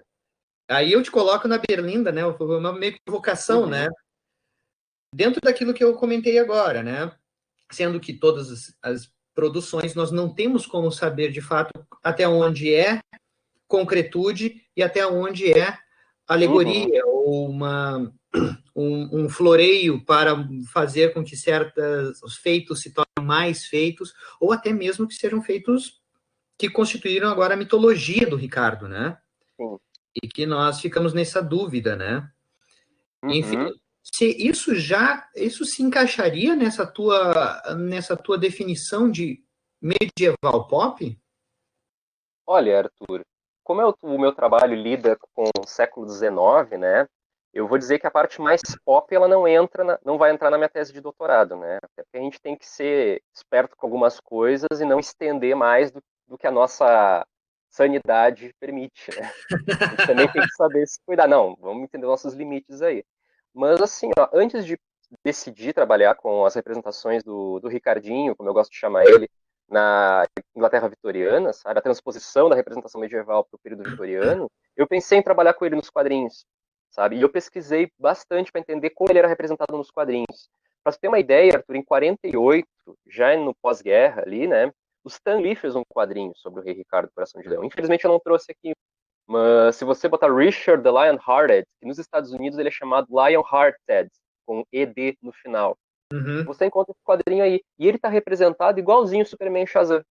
aí eu te coloco na berlinda, né? Uma meio que provocação, Uhum. né? Dentro daquilo que eu comentei agora, né? Sendo que todas as produções nós não temos como saber de fato até onde é concretude e até onde é Uhum. alegoria ou um floreio para fazer com que certos feitos se tornem mais feitos, ou até mesmo que sejam feitos que constituíram agora a mitologia do Ricardo, né? Sim. E que nós ficamos nessa dúvida, né? Enfim, Uhum. se isso se encaixaria nessa tua definição de medieval pop? Olha, Arthur, como o meu trabalho lida com o século XIX, né? Eu vou dizer que a parte mais pop ela não vai entrar na minha tese de doutorado, né? Até porque a gente tem que ser esperto com algumas coisas e não estender mais do que a nossa sanidade permite, né? A gente também tem que saber se cuidar. Não, vamos entender nossos limites aí. Mas assim, ó, antes de decidir trabalhar com as representações do Ricardinho, como eu gosto de chamar ele, na Inglaterra vitoriana, sabe, a transposição da representação medieval para o período vitoriano, eu pensei em trabalhar com ele nos quadrinhos, sabe? E eu pesquisei bastante para entender como ele era representado nos quadrinhos. Para você ter uma ideia, Arthur, em 48, já no pós-guerra ali, né, o Stan Lee fez um quadrinho sobre o rei Ricardo Coração de Leão. Infelizmente eu não trouxe aqui, mas se você botar Richard the Lionhearted, que nos Estados Unidos ele é chamado Lionhearted, com ED no final, Uhum. você encontra esse quadrinho aí. E ele tá representado igualzinho o Superman Shazam.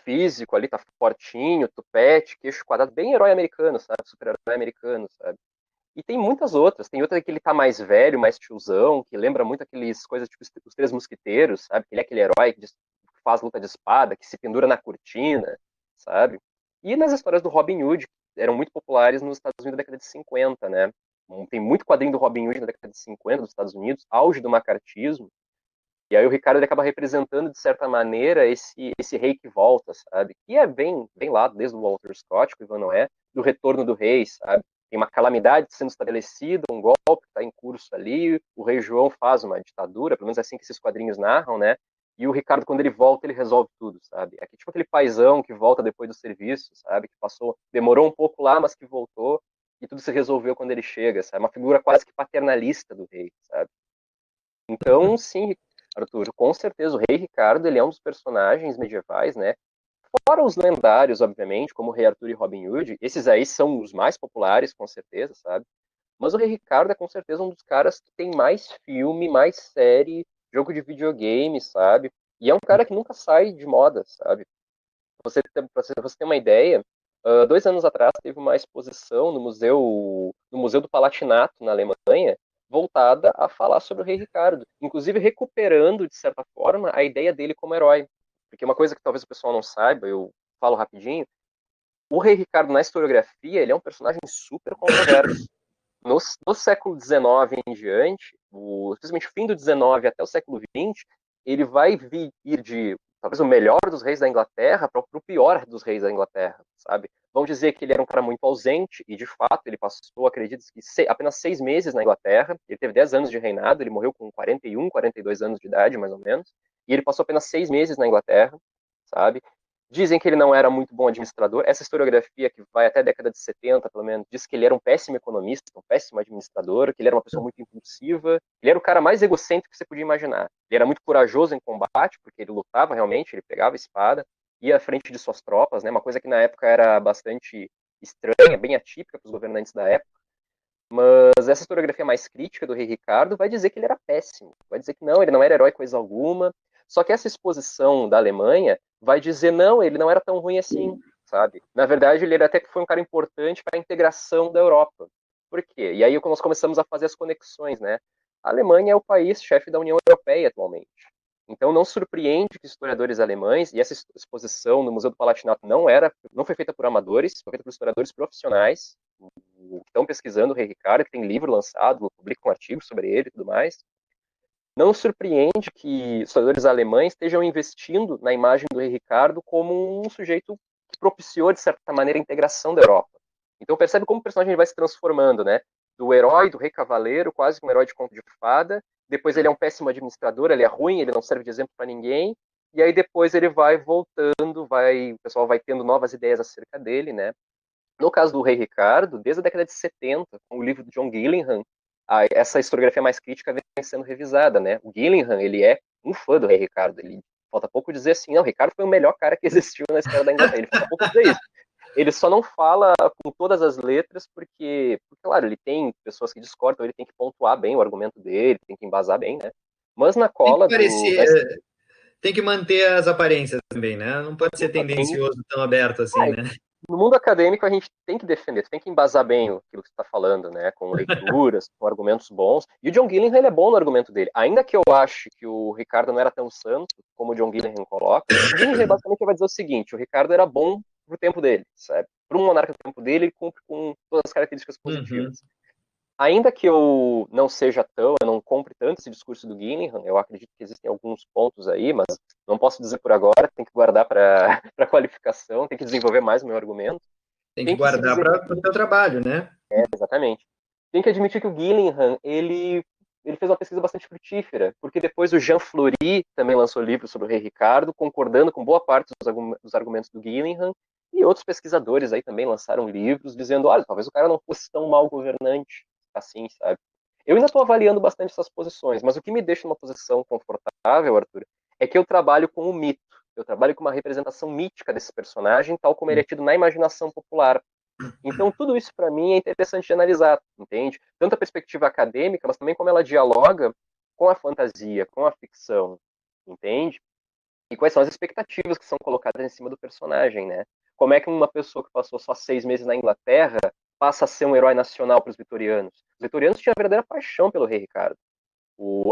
Físico ali, tá fortinho, tupete, queixo quadrado, bem herói americano, sabe? Super-herói americano, sabe? E tem muitas outras. Tem outra que ele tá mais velho, mais tiozão, que lembra muito aqueles coisas tipo os Três Mosquiteiros, sabe? Ele é aquele herói que faz luta de espada, que se pendura na cortina, sabe? E nas histórias do Robin Hood, que eram muito populares nos Estados Unidos da década de 50, né? Tem muito quadrinho do Robin Hood na década de 50 dos Estados Unidos, auge do macartismo. E aí o Ricardo ele acaba representando, de certa maneira, esse rei que volta, sabe? Que é bem lá, desde o Walter Scott, com o Ivan Noé, do retorno do rei, sabe? Tem uma calamidade sendo estabelecida, um golpe está em curso ali, o rei João faz uma ditadura, pelo menos é assim que esses quadrinhos narram, né? E o Ricardo, quando ele volta, ele resolve tudo, sabe? É tipo aquele paizão que volta depois do serviço, sabe? Que passou, demorou um pouco lá, mas que voltou, e tudo se resolveu quando ele chega, sabe? Uma figura quase que paternalista do rei, sabe? Então, sim, Arthur, com certeza o Rei Ricardo ele é um dos personagens medievais, né? Fora os lendários, obviamente, como o Rei Arthur e Robin Hood, esses aí são os mais populares, com certeza, sabe? Mas o Rei Ricardo é com certeza um dos caras que tem mais filme, mais série, jogo de videogame, sabe? E é um cara que nunca sai de moda, sabe? Pra você ter uma ideia, 2 anos atrás teve uma exposição no museu do Palatinato, na Alemanha, voltada a falar sobre o Rei Ricardo, inclusive recuperando, de certa forma, a ideia dele como herói. Porque uma coisa que talvez o pessoal não saiba, eu falo rapidinho, o Rei Ricardo na historiografia, ele é um personagem super controverso. No século XIX em diante, especialmente o fim do XIX até o século XX, ele vai ir de talvez o melhor dos reis da Inglaterra para o pior dos reis da Inglaterra, sabe? Vão dizer que ele era um cara muito ausente, e de fato ele passou, acredito que apenas 6 meses na Inglaterra, ele teve 10 anos de reinado, ele morreu com 41, 42 anos de idade, mais ou menos, e ele passou apenas 6 meses na Inglaterra, sabe? Dizem que ele não era muito bom administrador. Essa historiografia, que vai até a década de 70, pelo menos, diz que ele era um péssimo economista, um péssimo administrador, que ele era uma pessoa muito impulsiva. Ele era o cara mais egocêntrico que você podia imaginar. Ele era muito corajoso em combate, porque ele lutava realmente, ele pegava a espada, ia à frente de suas tropas, né? Uma coisa que na época era bastante estranha, bem atípica para os governantes da época. Mas essa historiografia mais crítica do rei Ricardo vai dizer que ele era péssimo, vai dizer que não, ele não era herói coisa alguma. Só que essa exposição da Alemanha vai dizer não, ele não era tão ruim assim, sabe? Na verdade, ele até que foi um cara importante para a integração da Europa. Por quê? E aí nós começamos a fazer as conexões, né? A Alemanha é o país chefe da União Europeia atualmente. Então não surpreende que historiadores alemães, e essa exposição no Museu do Palatinato não foi feita por amadores, foi feita por historiadores profissionais, que estão pesquisando o Rei Ricardo, que tem livro lançado, publicam artigos sobre ele e tudo mais. Não surpreende que historiadores alemães estejam investindo na imagem do Rei Ricardo como um sujeito que propiciou, de certa maneira, a integração da Europa. Então percebe como o personagem vai se transformando, né? Do herói, do rei cavaleiro, quase um herói de conto de fada. Depois ele é um péssimo administrador, ele é ruim, ele não serve de exemplo para ninguém. E aí depois ele vai voltando, o pessoal vai tendo novas ideias acerca dele, né? No caso do Rei Ricardo, desde a década de 70, com o livro de John Gillingham, essa historiografia mais crítica vem sendo revisada, né? O Gillingham, ele é um fã do Rei Ricardo. Ele falta pouco dizer assim, não, o Ricardo foi o melhor cara que existiu na história da Inglaterra. Ele falta pouco dizer isso. Ele só não fala com todas as letras porque, claro, ele tem pessoas que discordam, ele tem que pontuar bem o argumento dele, tem que embasar bem, né? Mas na Tem que cola parecer, tem que manter as aparências também, né? Não pode ser tendencioso tão aberto assim, né? no mundo acadêmico a gente tem que defender, tem que embasar bem aquilo que você está falando, né? Com leituras, com argumentos bons. E o John Gillingham, ele é bom no argumento dele. Ainda que eu ache que o Ricardo não era tão santo como o John Gillingham coloca, o Gillingham basicamente vai dizer o seguinte: o Ricardo era bom pro tempo dele, sabe? Para um monarca do tempo dele, ele cumpre com todas as características positivas. Uhum. Ainda que eu não seja tão, eu não compre tanto esse discurso do Gillingham, eu acredito que existem alguns pontos aí, mas não posso dizer por agora, tem que guardar para a qualificação, tem que desenvolver mais o meu argumento. Tem que Tem que se guardar dizer, para o seu trabalho, né? exatamente, tem que admitir que o Gillingham, ele fez uma pesquisa bastante frutífera, porque depois o Jean Fleury também lançou livros sobre o rei Ricardo, concordando com boa parte dos argumentos do Gillingham, e outros pesquisadores aí também lançaram livros dizendo, olha, talvez o cara não fosse tão mau governante assim, sabe? Eu ainda estou avaliando bastante essas posições, mas o que me deixa numa posição confortável, Arthur, é que eu trabalho com o mito. Eu trabalho com uma representação mítica desse personagem, tal como ele é tido na imaginação popular. Então, tudo isso para mim é interessante de analisar, entende? Tanto a perspectiva acadêmica, mas também como ela dialoga com a fantasia, com a ficção, entende? E quais são as expectativas que são colocadas em cima do personagem, né? Como é que uma pessoa que passou só 6 meses na Inglaterra passa a ser um herói nacional para os vitorianos? Os vitorianos tinham a verdadeira paixão pelo rei Ricardo.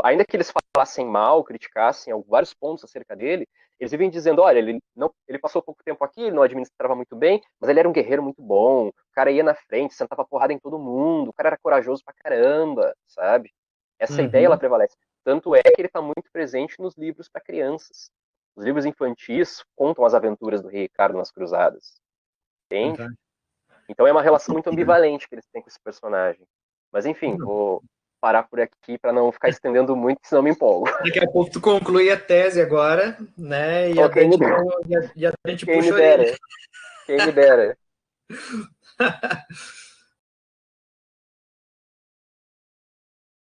Ainda que eles falassem mal, criticassem vários pontos acerca dele, eles vivem dizendo, olha, ele passou pouco tempo aqui, ele não administrava muito bem, mas ele era um guerreiro muito bom, o cara ia na frente, sentava porrada em todo mundo, o cara era corajoso pra caramba, sabe? Essa ideia, ela prevalece. Tanto é que ele está muito presente nos livros para crianças. Os livros infantis contam as aventuras do rei Ricardo nas cruzadas, entende? Fantástico. Então é uma relação muito ambivalente que eles têm com esse personagem. Mas enfim, vou parar por aqui para não ficar estendendo muito, senão me empolgo. Daqui a pouco tu conclui a tese agora, né? E a gente puxa a orelha. Quem me dera.